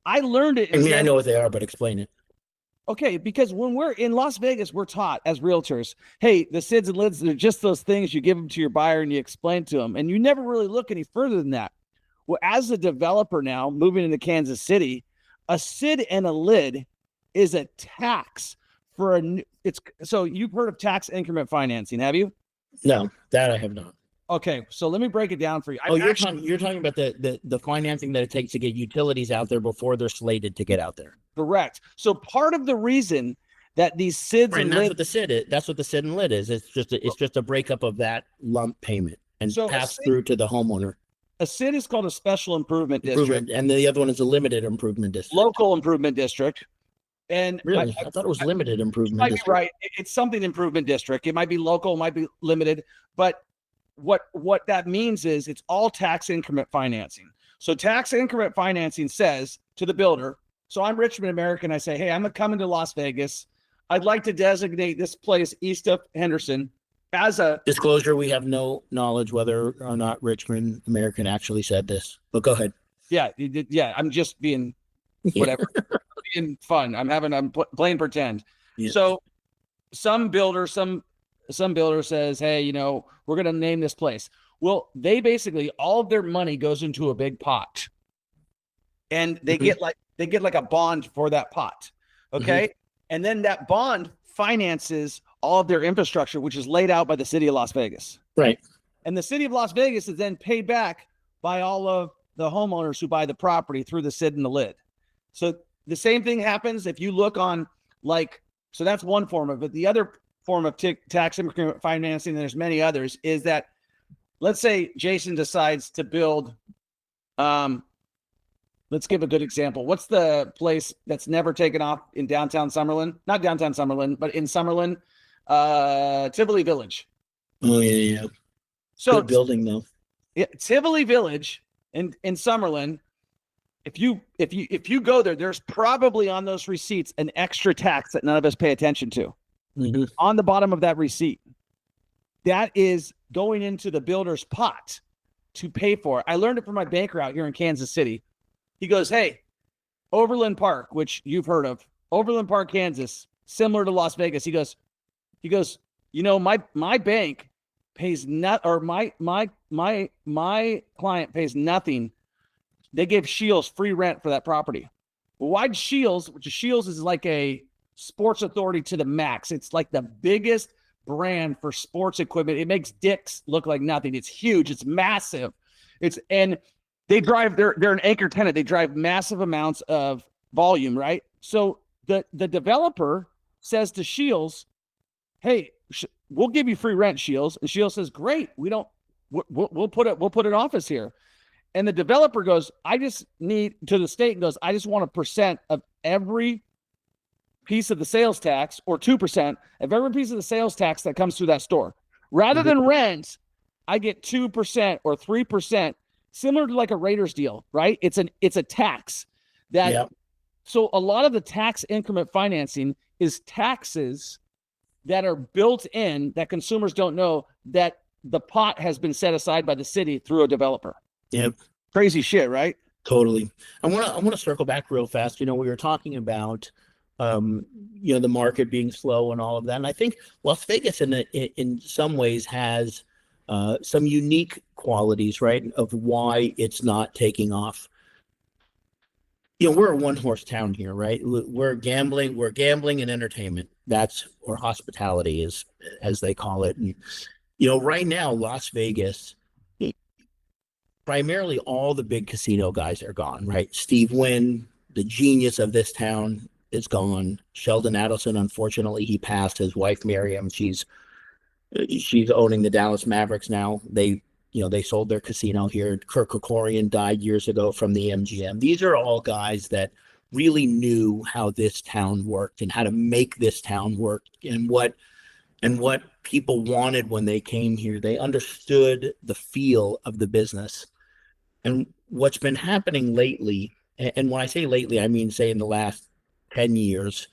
[SPEAKER 2] I learned it.
[SPEAKER 3] I mean, I know what they are, but explain it.
[SPEAKER 2] Okay, because when we're in Las Vegas, we're taught as realtors, hey, the SIDS and lids, they're just those things you give them to your buyer and you explain to them. And you never really look any further than that. Well, as a developer now, moving into Kansas City, a SID and a lid is a tax for so you've heard of tax increment financing, have you?
[SPEAKER 3] No, that I have not.
[SPEAKER 2] Okay, so let me break it down for you.
[SPEAKER 3] You're talking about the financing that it takes to get utilities out there before they're slated to get out there.
[SPEAKER 2] Correct. So part of the reason that these SIDs and
[SPEAKER 3] that's what the SID is. That's what the SID and lid is. It's just a breakup of that lump payment and pass through to the homeowner.
[SPEAKER 2] A SID is called a special improvement district,
[SPEAKER 3] and the other one is a limited improvement district.
[SPEAKER 2] Local improvement district. And
[SPEAKER 3] really, I thought it was limited improvement.
[SPEAKER 2] Might be right. It's something improvement district. It might be local, might be limited, but what that means is it's all tax increment financing. So tax increment financing says to the builder, so I'm Richmond American, I say, hey, I'm coming to Las Vegas. I'd like to designate this place east of Henderson as a
[SPEAKER 3] disclosure. We have no knowledge whether or not Richmond American actually said this, but go ahead.
[SPEAKER 2] Yeah. I'm just being whatever, being fun. I'm playing pretend. Yeah. So some builder says, hey, we're going to name this place. Well, they basically, all of their money goes into a big pot and they get like a bond for that pot. Okay. And then that bond finances all of their infrastructure, which is laid out by the city of Las Vegas.
[SPEAKER 3] Right.
[SPEAKER 2] And the city of Las Vegas is then paid back by all of the homeowners who buy the property through the SID and the lid. So the same thing happens if you look on so that's one form of it. The other form of tax increment financing, and there's many others, is that let's say Jason decides to build, let's give a good example. What's the place that's never taken off in downtown Summerlin? Not downtown Summerlin, but in Summerlin, Tivoli Village.
[SPEAKER 3] Oh yeah. So good building though.
[SPEAKER 2] Yeah, Tivoli Village in Summerlin. If you go there, there's probably on those receipts an extra tax that none of us pay attention to. On the bottom of that receipt, that is going into the builder's pot to pay for it. I learned it from my banker out here in Kansas City. He goes, hey, Overland Park, which you've heard of, Overland Park, Kansas, similar to Las Vegas. He goes, my bank pays my client pays nothing. They gave Shields free rent for that property. Well, why Shields, which Shields is like a sports authority to the max. It's like the biggest brand for sports equipment. It makes Dick's look like nothing. It's huge. It's massive. And they drive, they're an anchor tenant. They drive massive amounts of volume, right? So the developer says to Shields, hey, we'll give you free rent, Shields. And Shields says, great. We'll put an office here. And the developer goes, I just need to the state and goes, I just want 1% of every piece of the sales tax or 2% of every piece of the sales tax that comes through that store. Rather than rent, I get 2% or 3%, similar to like a Raiders deal, right? It's a tax that, yep. So a lot of the tax increment financing is taxes that are built in that consumers don't know that the pot has been set aside by the city through a developer.
[SPEAKER 3] Yep.
[SPEAKER 2] Crazy shit, right?
[SPEAKER 3] Totally. I want to circle back real fast. We were talking about, the market being slow and all of that. And I think Las Vegas in some ways has some unique qualities, right, of why it's not taking off. We're a one-horse town here, right? We're gambling and entertainment. Or hospitality is, as they call it. And, right now, Las Vegas, primarily all the big casino guys are gone, right? Steve Wynn, the genius of this town, is gone. Sheldon Adelson, unfortunately, he passed. His wife, Miriam, she's owning the Dallas Mavericks now. They sold their casino here. Kirk Kerkorian died years ago from the MGM. These are all guys that really knew how this town worked and how to make this town work and what people wanted when they came here. They understood the feel of the business. And what's been happening lately, and when I say lately, I mean, say in the last 10 years,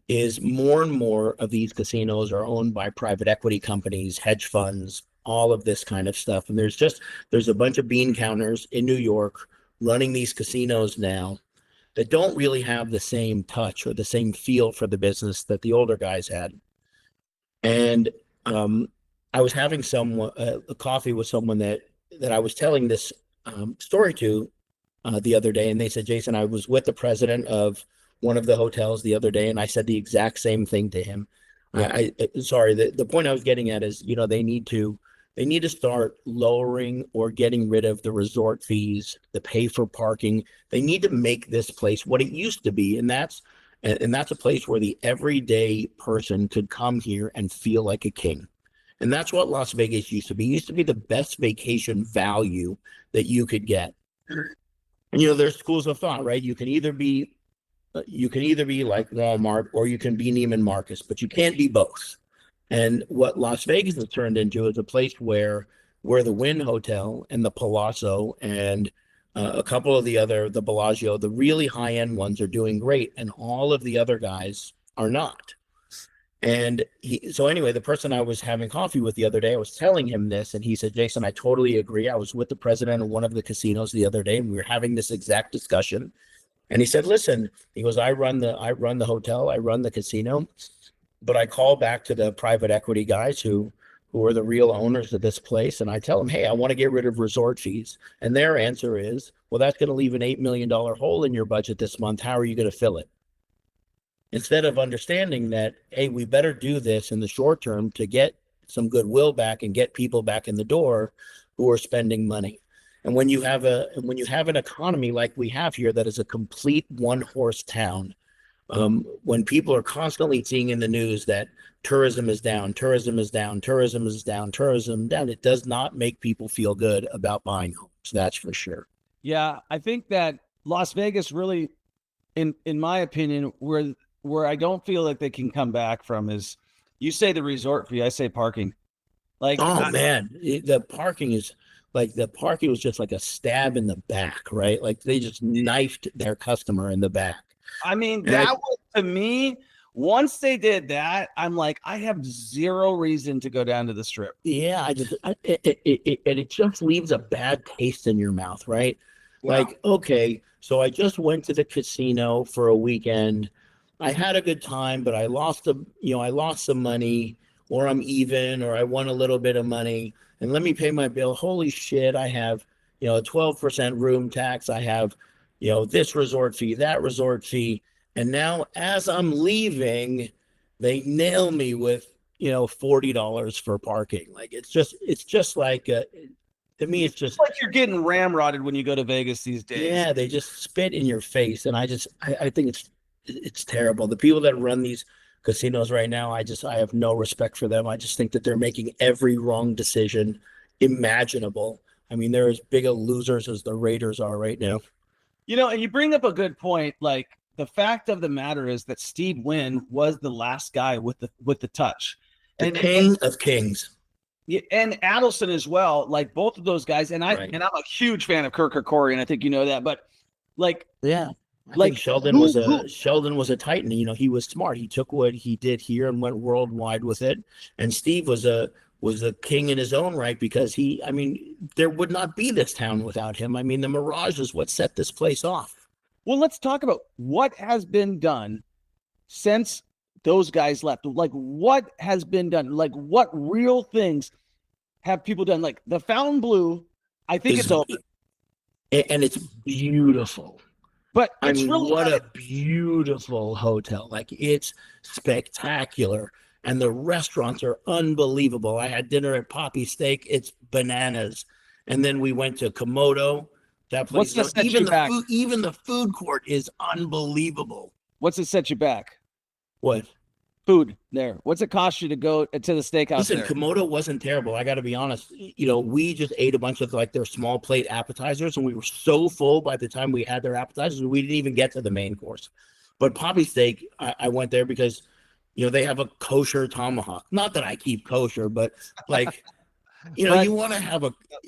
[SPEAKER 3] is more and more of these casinos are owned by private equity companies, hedge funds, all of this kind of stuff. And there's a bunch of bean counters in New York running these casinos now that don't really have the same touch or the same feel for the business that the older guys had. And I was having a coffee with someone that I was telling this story to the other day, and they said, Jason, I was with the president of one of the hotels the other day, and I said the exact same thing to him. Sorry, the point I was getting at is, they need to start lowering or getting rid of the resort fees, the pay for parking. They need to make this place what it used to be, and that's a place where the everyday person could come here and feel like a king. And that's what Las Vegas used to be. It used to be the best vacation value that you could get. And there's schools of thought, right? You can either be like Walmart or you can be Neiman Marcus, but you can't be both. And what Las Vegas has turned into is a place where the Wynn Hotel and the Palazzo and a couple of the Bellagio, the really high-end ones are doing great, and all of the other guys are not. And so anyway, the person I was having coffee with the other day, I was telling him this, and he said, Jason, I totally agree. I was with the president of one of the casinos the other day, and we were having this exact discussion. And he said, listen, he goes, I run the hotel, I run the casino, but I call back to the private equity guys who are the real owners of this place, and I tell them, hey, I want to get rid of resort fees. And their answer is, well, that's going to leave an $8 million hole in your budget this month. How are you going to fill it? Instead of understanding that, hey, we better do this in the short term to get some goodwill back and get people back in the door who are spending money. And when you have an economy like we have here that is a complete one-horse town, when people are constantly seeing in the news that tourism is down, it does not make people feel good about buying homes. That's for sure.
[SPEAKER 2] Yeah, I think that Las Vegas really, in my opinion, where I don't feel like they can come back from is, you say the resort fee, I say parking.
[SPEAKER 3] Man, the parking was just like a stab in the back, right? Like they just knifed their customer in the back.
[SPEAKER 2] I mean, was, to me, once they did that, I'm like, I have zero reason to go down to the Strip.
[SPEAKER 3] Yeah, it just leaves a bad taste in your mouth, right? Wow. Like, okay, so I just went to the casino for a weekend. I had a good time, but I lost some money, or I'm even, or I won a little bit of money, and let me pay my bill. Holy shit, I have, a 12% room tax. I have, this resort fee, that resort fee. And now as I'm leaving, they nail me with, $40 for parking. Like, it's just like, to me, it's just
[SPEAKER 2] like you're getting ramrodded when you go to Vegas these days.
[SPEAKER 3] Yeah, they just spit in your face. And I think it's terrible. The people that run these casinos right now, I have no respect for them. I just think that they're making every wrong decision imaginable. I mean, they're as big of losers as the Raiders are right now.
[SPEAKER 2] And you bring up a good point. Like, the fact of the matter is that Steve Wynn was the last guy with the touch.
[SPEAKER 3] The king of kings.
[SPEAKER 2] And Adelson as well. Like, both of those guys. And I'm a huge fan of Kirk Kerkorian, and I think you know that. But
[SPEAKER 3] yeah. I think Sheldon was a titan. He was smart. He took what he did here and went worldwide with it. And Steve was a king in his own right, because there would not be this town without him. I mean, the Mirage is what set this place off.
[SPEAKER 2] Well, let's talk about what has been done since those guys left. Like, what has been done? Like, what real things have people done? Like, the Fountain Blue, I think it's open.
[SPEAKER 3] And it's beautiful.
[SPEAKER 2] But it's really
[SPEAKER 3] what a beautiful hotel. Like, it's spectacular. And the restaurants are unbelievable. I had dinner at Poppy Steak. It's bananas. And then we went to Komodo. That place, even the food court is unbelievable.
[SPEAKER 2] What's it set you back?
[SPEAKER 3] What?
[SPEAKER 2] Food there. What's it cost you to go to the steakhouse?
[SPEAKER 3] Listen,
[SPEAKER 2] there?
[SPEAKER 3] Komodo wasn't terrible. I got to be honest. We just ate a bunch of their small plate appetizers, and we were so full by the time we had their appetizers, we didn't even get to the main course. But Poppy Steak, I went there because, they have a kosher tomahawk. Not that I keep kosher, but like
[SPEAKER 2] But
[SPEAKER 3] you want to have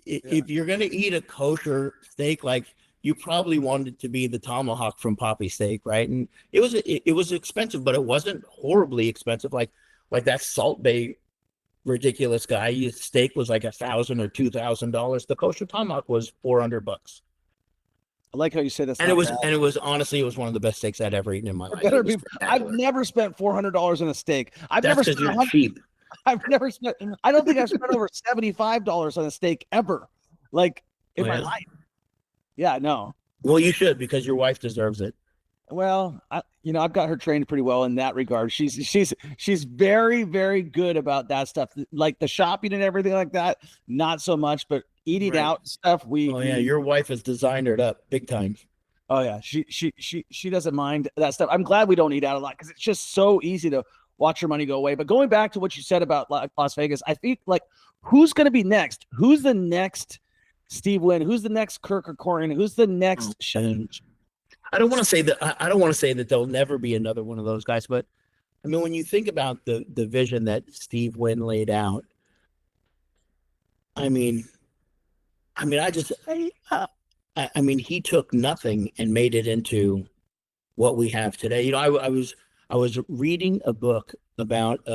[SPEAKER 3] if you're going to eat a kosher steak, like you probably want it to be the tomahawk from Poppy Steak, right? And it was expensive, but it wasn't horribly expensive. Like that Salt Bay ridiculous guy, his steak was like $1,000 or $2,000. The kosher tomahawk was $400.
[SPEAKER 2] I like how you say that's
[SPEAKER 3] And
[SPEAKER 2] not
[SPEAKER 3] it was honestly, it was one of the best steaks I'd ever eaten in my life.
[SPEAKER 2] better be. I've never spent $400 on a steak.
[SPEAKER 3] That's because you're cheap.
[SPEAKER 2] I've never spent. I don't think I've spent over $75 on a steak ever, like in my life. Yeah, no.
[SPEAKER 3] Well, you should, because your wife deserves it.
[SPEAKER 2] Well, I've got her trained pretty well in that regard. She's very, very good about that stuff, like the shopping and everything like that. Not so much, but eating out stuff.
[SPEAKER 3] Your wife has designed it up big time.
[SPEAKER 2] Oh yeah, she doesn't mind that stuff. I'm glad we don't eat out a lot because it's just so easy to watch your money go away. But going back to what you said about Las Vegas, I think like who's going to be next? Who's the next Steve Wynn? Who's the next Kirk or Corrin? Who's the next?
[SPEAKER 3] I don't want to say that. I don't want to say that there'll never be another one of those guys. But I mean, when you think about the vision that Steve Wynn laid out, I mean, he took nothing and made it into what we have today. I was reading a book about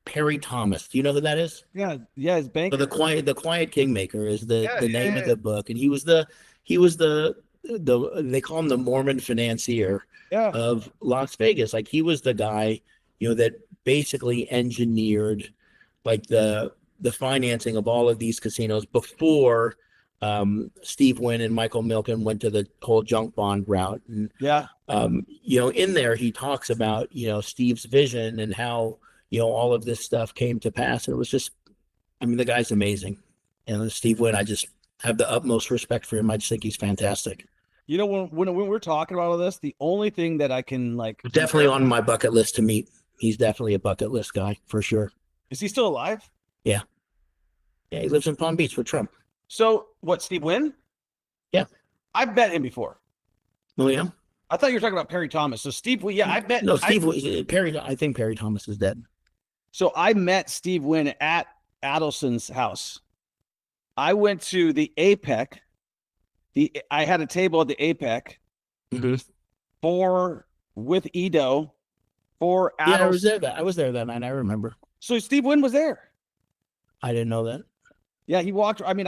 [SPEAKER 3] Perry Thomas. Do you know who that is?
[SPEAKER 2] Yeah, his bank.
[SPEAKER 3] So the Quiet Kingmaker is the name of the book, and he was the they call him the Mormon financier of Las Vegas. Like he was the guy, that basically engineered like the financing of all of these casinos before Steve Wynn and Michael Milken went to the whole junk bond route. And in there he talks about Steve's vision and how all of this stuff came to pass. And it was just, the guy's amazing. And Steve Wynn, I just have the utmost respect for him. I just think he's fantastic.
[SPEAKER 2] When we're talking about all this, the only thing that I can
[SPEAKER 3] definitely on my bucket list to meet. He's definitely a bucket list guy for sure.
[SPEAKER 2] Is he still alive?
[SPEAKER 3] Yeah. Yeah, he lives in Palm Beach with Trump.
[SPEAKER 2] So what, Steve Wynn?
[SPEAKER 3] Yeah.
[SPEAKER 2] I've met him before.
[SPEAKER 3] Oh yeah.
[SPEAKER 2] I thought you were talking about Perry Thomas. So Steve, I've met.
[SPEAKER 3] No, Perry. I think Perry Thomas is dead.
[SPEAKER 2] So I met Steve Wynn at Adelson's house. I went to the APEC. I had a table at the APEC with Edo for Adelson.
[SPEAKER 3] Yeah, I was there that night. I remember.
[SPEAKER 2] So Steve Wynn was there.
[SPEAKER 3] I didn't know that.
[SPEAKER 2] Yeah, he walked. I was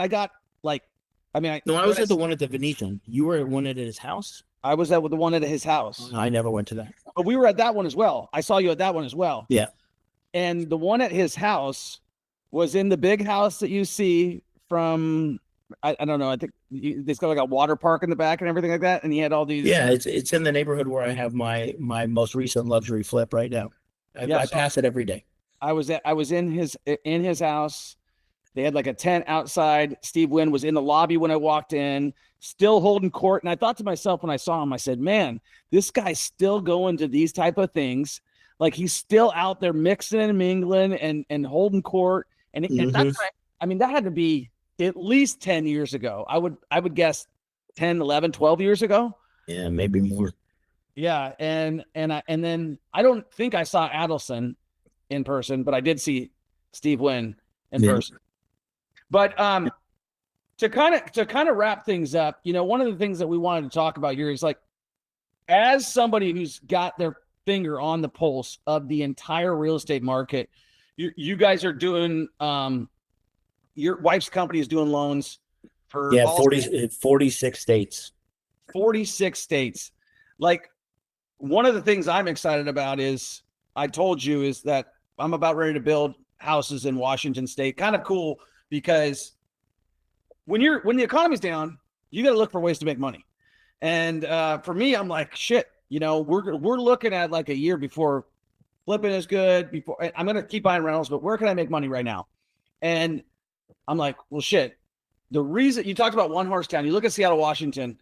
[SPEAKER 3] at the one at the Venetian. You were at one at his house?
[SPEAKER 2] I was at the one at his house.
[SPEAKER 3] I never went to that.
[SPEAKER 2] But we were at that one as well. I saw you at that one as well.
[SPEAKER 3] Yeah.
[SPEAKER 2] And the one at his house was in the big house that you see from, I don't know, I think it's got like a water park in the back and everything like that. And he had all these.
[SPEAKER 3] Yeah, it's in the neighborhood where I have my most recent luxury flip right now. I pass it every day.
[SPEAKER 2] I was in his house. They had like a tent outside. Steve Wynn was in the lobby when I walked in, still holding court. And I thought to myself when I saw him, I said, man, this guy's still going to these type of things. Like he's still out there mixing and mingling and holding court. And that's right. That had to be at least 10 years ago. I would guess 10, 11, 12 years ago.
[SPEAKER 3] Yeah, maybe more.
[SPEAKER 2] Yeah. And then I don't think I saw Adelson in person, but I did see Steve Wynn in person. But to kind of wrap things up, one of the things that we wanted to talk about here is like, as somebody who's got their finger on the pulse of the entire real estate market, you guys are doing your wife's company is doing loans for
[SPEAKER 3] 46 states.
[SPEAKER 2] 46 states. Like one of the things I'm excited about is I told you is that I'm about ready to build houses in Washington State. Kind of cool because when the economy's down, you got to look for ways to make money. And for me, I'm like, shit, we're looking at like a year before flipping is good. Before I'm going to keep buying rentals, but where can I make money right now? And I'm like, well, shit. The reason you talked about one horse town, you look at Seattle, Washington,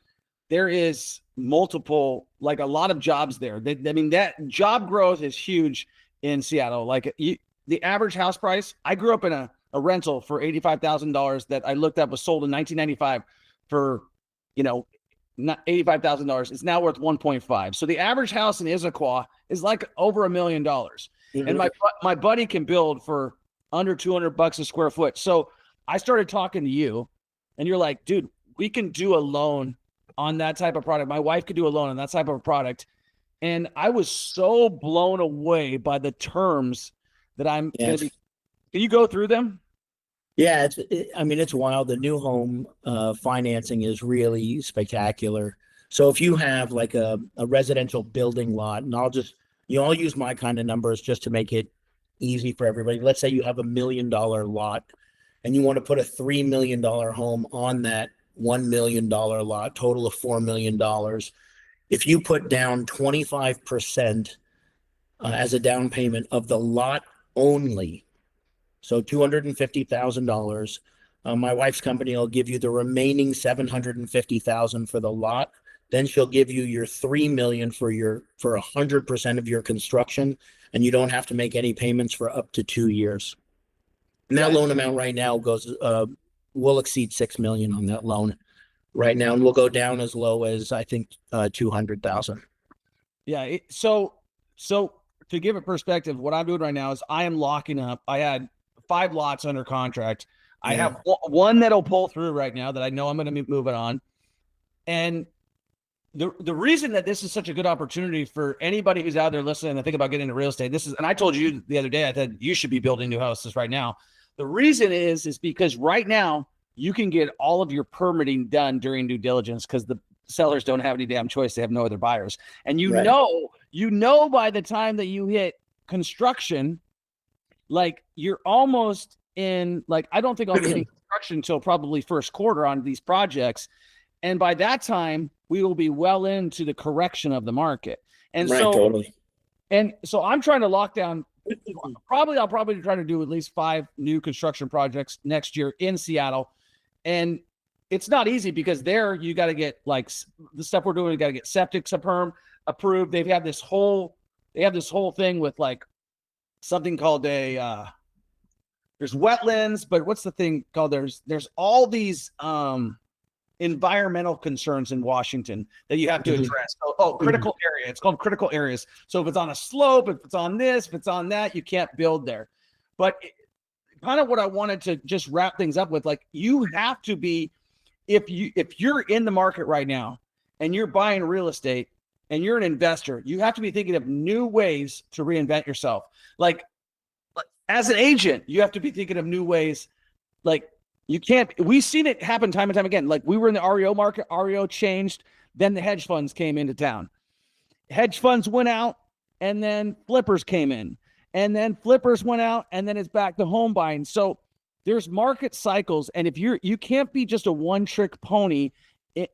[SPEAKER 2] there is multiple, like a lot of jobs there. That job growth is huge in Seattle. Like the average house price, I grew up in a rental for $85,000 that I looked up was sold in 1995 for, not $85,000. It's now worth 1.5. So the average house in Issaquah is like over $1 million. And my buddy can build for under $200 a square foot. So I started talking to you and you're like, dude, we can do a loan on that type of product. My wife could do a loan on that type of product. And I was so blown away by the terms that I'm going to be. Can you go through them?
[SPEAKER 3] Yeah, it's wild. The new home financing is really spectacular. So if you have like a residential building lot, and I'll use my kind of numbers just to make it easy for everybody. Let's say you have $1 million lot and you want to put a $3 million home on that $1 million lot, total of $4 million. If you put down 25% as a down payment of the lot only, so $250,000. My wife's company will give you the remaining $750,000 for the lot. Then she'll give you your $3 million for 100% of your construction, and you don't have to make any payments for up to 2 years. And that loan amount right now will exceed $6 million on that loan right now, and we'll go down as low as I think $200,000.
[SPEAKER 2] Yeah. So to give it perspective, what I'm doing right now is I am locking up. I had 5 lots under contract. Yeah. I have one that'll pull through right now that I know I'm going to be moving on. And the reason that this is such a good opportunity for anybody who's out there listening and think about getting into real estate, and I told you the other day, I said you should be building new houses right now. The reason is because right now you can get all of your permitting done during due diligence because the sellers don't have any damn choice. They have no other buyers. And you know by the time that you hit construction, like you're almost in, like, I don't think I'll be hitting construction until probably first quarter on these projects. And by that time, we will be well into the correction of the market. And so I'm trying to lock down. I'll probably try to do at least 5 new construction projects next year in Seattle. And it's not easy because there you got to get, like, the stuff we're doing, you got to get septic approved. They have this whole thing with like something called there's wetlands, but what's the thing called? There's all these environmental concerns in Washington that you have to address. Critical area. It's called critical areas. So if it's on a slope, if it's on this, if it's on that, you can't build there. But kind of what I wanted to just wrap things up with, like, you have to be, if you're in the market right now and you're buying real estate and you're an investor, you have to be thinking of new ways to reinvent yourself. Like as an agent, you have to be thinking of new ways. Like, we've seen it happen time and time again. Like, we were in the REO market, REO changed, then the hedge funds came into town. Hedge funds went out, and then flippers came in, and then flippers went out, and then it's back to home buying. So there's market cycles, and if you can't be just a one-trick pony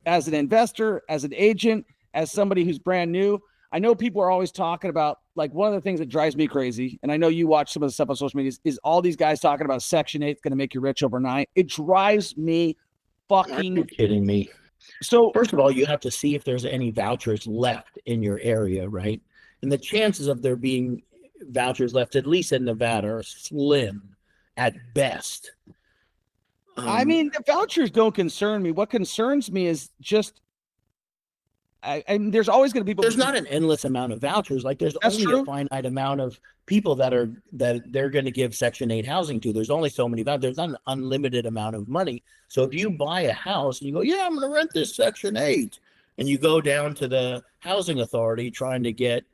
[SPEAKER 2] as an investor, as an agent, as somebody who's brand new. I know people are always talking about, like, one of the things that drives me crazy, and I know you watch some of the stuff on social media, is all these guys talking about Section 8 is going to make you rich overnight. It drives me fucking.
[SPEAKER 3] Are you kidding me? So first of all, you have to see if there's any vouchers left in your area, right? And the chances of there being vouchers left, at least in Nevada, are slim at best.
[SPEAKER 2] I mean, the vouchers don't concern me. What concerns me is just, and there's always going to be people.
[SPEAKER 3] There's not an endless amount of vouchers. Like, there's only a finite amount of people that they're going to give Section 8 housing to. There's only so many vouchers. There's not an unlimited amount of money. So if you buy a house and you go, yeah, I'm going to rent this Section 8, and you go down to the housing authority trying to get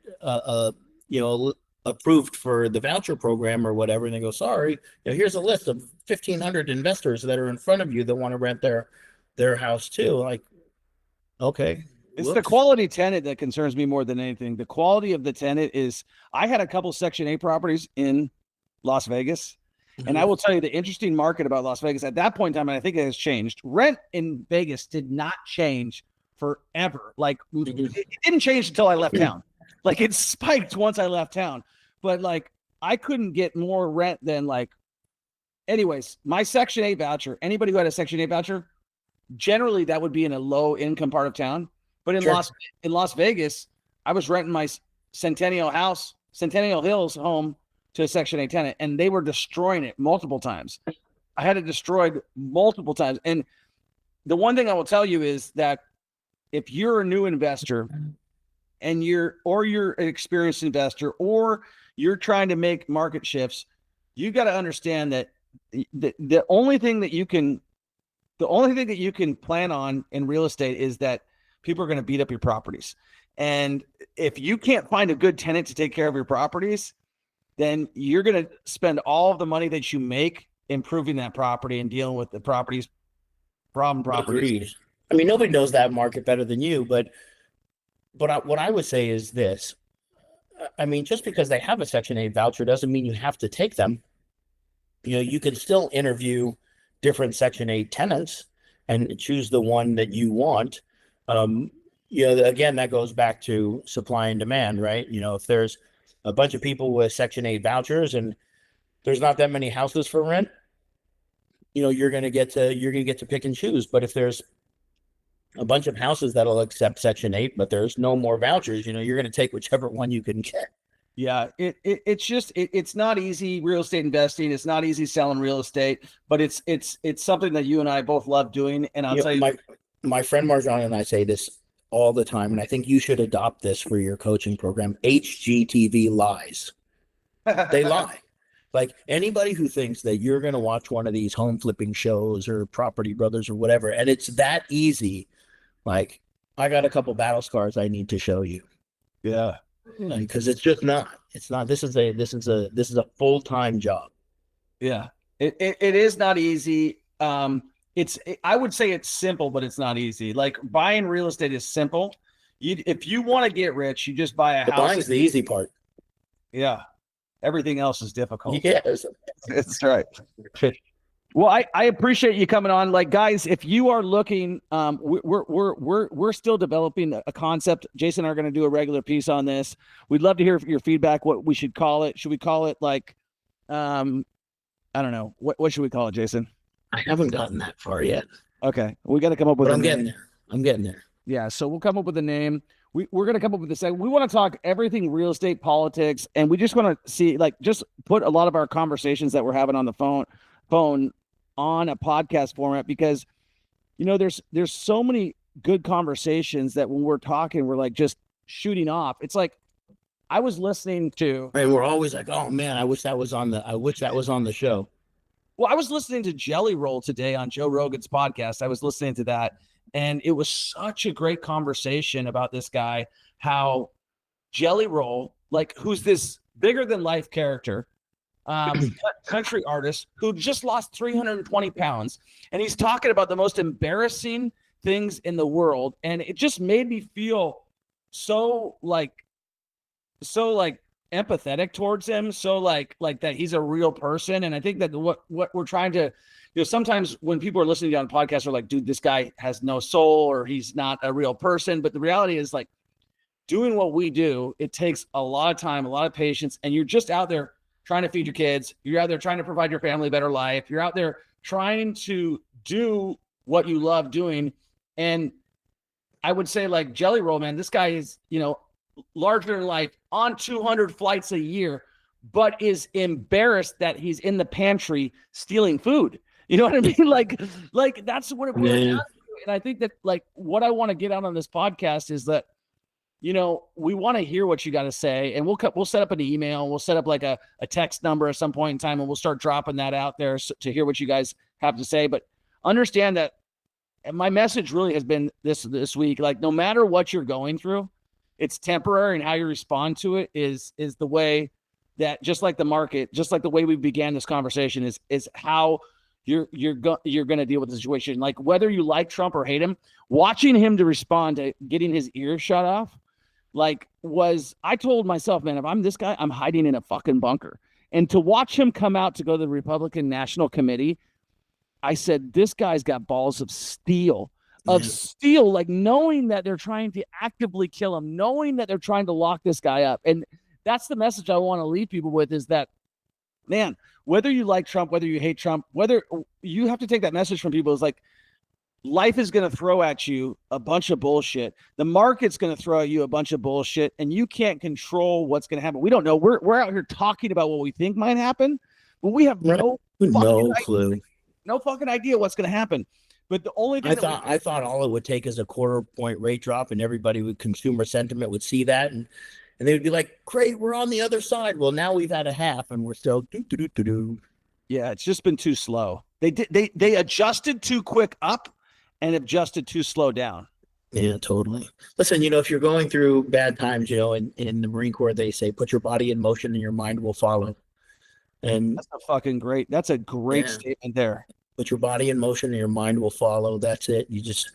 [SPEAKER 3] approved for the voucher program or whatever, and they go, sorry, here's a list of 1,500 investors that are in front of you that want to rent their house too. Like, okay.
[SPEAKER 2] It's the quality tenant that concerns me more than anything. The quality of the tenant is, I had a couple Section 8 properties in Las Vegas. Mm-hmm. And I will tell you the interesting market about Las Vegas at that point in time, and I think it has changed. Rent in Vegas did not change forever. Like, it didn't change until I left town. Like, it spiked once I left town. But, like, I couldn't get more rent than, like, anyways, my Section 8 voucher, anybody who had a Section 8 voucher, generally that would be in a low income part of town. But in Las Vegas, I was renting my Centennial Hills home to a Section 8 tenant, and they were destroying it multiple times. I had it destroyed multiple times. And the one thing I will tell you is that if you're a new investor and you're an experienced investor, or you're trying to make market shifts, you got to understand that the only thing that you can plan on in real estate is that people are going to beat up your properties. And if you can't find a good tenant to take care of your properties, then you're going to spend all of the money that you make improving that property and dealing with the properties problem properties.
[SPEAKER 3] Agreed. I mean, nobody knows that market better than you, but what I would say is this. I mean, just because they have a Section 8 voucher doesn't mean you have to take them. You know, you can still interview different Section 8 tenants and choose the one that you want. You know, again, that goes back to supply and demand, right? You know, if there's a bunch of people with Section 8 vouchers and there's not that many houses for rent, you know, you're gonna get to pick and choose. But if there's a bunch of houses that'll accept Section 8, but there's no more vouchers, you know, you're gonna take whichever one you can get.
[SPEAKER 2] Yeah, it's not easy real estate investing. It's not easy selling real estate, but it's something that you and I both love doing. And I'll tell you,
[SPEAKER 3] my friend Marjan and I say this all the time, and I think you should adopt this for your coaching program. HGTV lies. They lie. Like anybody who thinks that you're going to watch one of these home flipping shows or Property Brothers or whatever, and it's that easy, like I got a couple battle scars I need to show you.
[SPEAKER 2] Yeah.
[SPEAKER 3] Because it's just not. It's not. This is a full-time job.
[SPEAKER 2] Yeah. It is not easy. I would say it's simple, but it's not easy. Like buying real estate is simple. If you want to get rich, you just buy a house.
[SPEAKER 3] Buying's the easy part.
[SPEAKER 2] Yeah. Everything else is difficult.
[SPEAKER 3] Yes.
[SPEAKER 2] That's right. Well, I appreciate you coming on. Like, guys, if you are looking, we're still developing a concept. Jason and I are going to do a regular piece on this. We'd love to hear your feedback. What we should call it? Should we call it like, I don't know. What should we call it, Jason?
[SPEAKER 3] I haven't gotten that far yet.
[SPEAKER 2] Okay, we got to come up with.
[SPEAKER 3] But I'm getting there. I'm getting there.
[SPEAKER 2] Yeah, so we'll come up with a name. We're going to come up with this. We want to talk everything real estate, politics, and we just want to see, like, just put a lot of our conversations that we're having on the phone on a podcast format, because, you know, there's so many good conversations that when we're talking, we're like just shooting off. It's like I was listening to,
[SPEAKER 3] and we're always like, oh man, I wish that was on the show.
[SPEAKER 2] Well, I was listening to Jelly Roll today on Joe Rogan's podcast. I was listening to that, and it was such a great conversation about this guy, how Jelly Roll, like, who's this bigger than life character, country artist who just lost 320 pounds. And he's talking about the most embarrassing things in the world. And it just made me feel so empathetic towards him. So like that he's a real person. And I think that what we're trying to, you know, sometimes when people are listening to you on podcasts are like, dude, this guy has no soul or he's not a real person. But the reality is, like, doing what we do, it takes a lot of time, a lot of patience. And you're just out there trying to feed your kids. You're out there trying to provide your family a better life. You're out there trying to do what you love doing. And I would say, like, Jelly Roll, man, this guy is, you know, larger than life, on 200 flights a year, but is embarrassed that he's in the pantry stealing food. You know what I mean? Like that's what it boils down to. And I think that, like, what I want to get out on this podcast is that, you know, we want to hear what you got to say, and we'll set up an email. We'll set up like a text number at some point in time, and we'll start dropping that out there to hear what you guys have to say. But understand that, and my message really has been this week, like, no matter what you're going through, it's temporary, and how you respond to it is the way that, just like the market, just like the way we began this conversation, is how you're going to deal with the situation. Like, whether you like Trump or hate him, watching him to respond to getting his ears shut off, like, I told myself, man, if I'm this guy, I'm hiding in a fucking bunker. And to watch him come out to go to the Republican National Committee, I said, this guy's got balls of steel. Like, knowing that they're trying to actively kill him, knowing that they're trying to lock this guy up. And that's the message I want to leave people with, is that, man, whether you like Trump, whether you hate Trump, whether you have to take that message from people, is like, life is going to throw at you a bunch of bullshit. The market's going to throw at you a bunch of bullshit, and you can't control what's going to happen. We don't know. We're out here talking about what we think might happen, but we have no
[SPEAKER 3] clue.
[SPEAKER 2] No fucking idea what's going to happen. But the only thing
[SPEAKER 3] I thought all it would take is a 0.25 point rate drop, and everybody with consumer sentiment would see that, And they would be like, great, we're on the other side. Well, now we've had a half and we're still do.
[SPEAKER 2] Yeah, it's just been too slow. They adjusted too quick up and adjusted too slow down.
[SPEAKER 3] Yeah, totally. Listen, if you're going through bad times, in the Marine Corps, they say, put your body in motion and your mind will follow. And
[SPEAKER 2] That's a great statement there.
[SPEAKER 3] Put your body in motion and your mind will follow. That's it. You just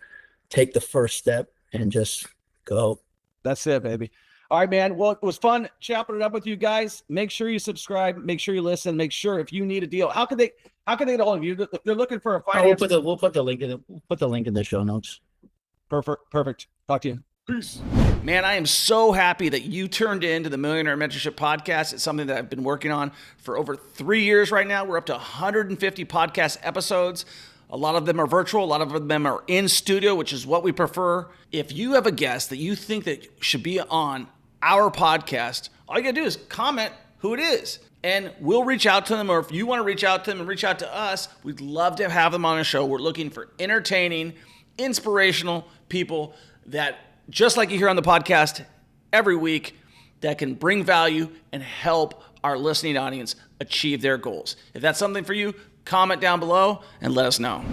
[SPEAKER 3] take the first step and just go.
[SPEAKER 2] That's it, baby. All right, man. Well, it was fun chopping it up with you guys. Make sure you subscribe. Make sure you listen. Make sure if you need a deal, how can they get all of you? If they're looking for a finance.
[SPEAKER 3] We'll put the link in the show notes.
[SPEAKER 2] Perfect. Talk to you.
[SPEAKER 4] Peace. Man, I am so happy that you turned into the Millionaire Mentorship Podcast. It's something that I've been working on for over 3 years right now. We're up to 150 podcast episodes. A lot of them are virtual. A lot of them are in studio, which is what we prefer. If you have a guest that you think that should be on our podcast, all you got to do is comment who it is. And we'll reach out to them, or if you want to reach out to them and reach out to us, we'd love to have them on a show. We're looking for entertaining, inspirational people that, just like you hear on the podcast every week, that can bring value and help our listening audience achieve their goals. If that's something for you, comment down below and let us know.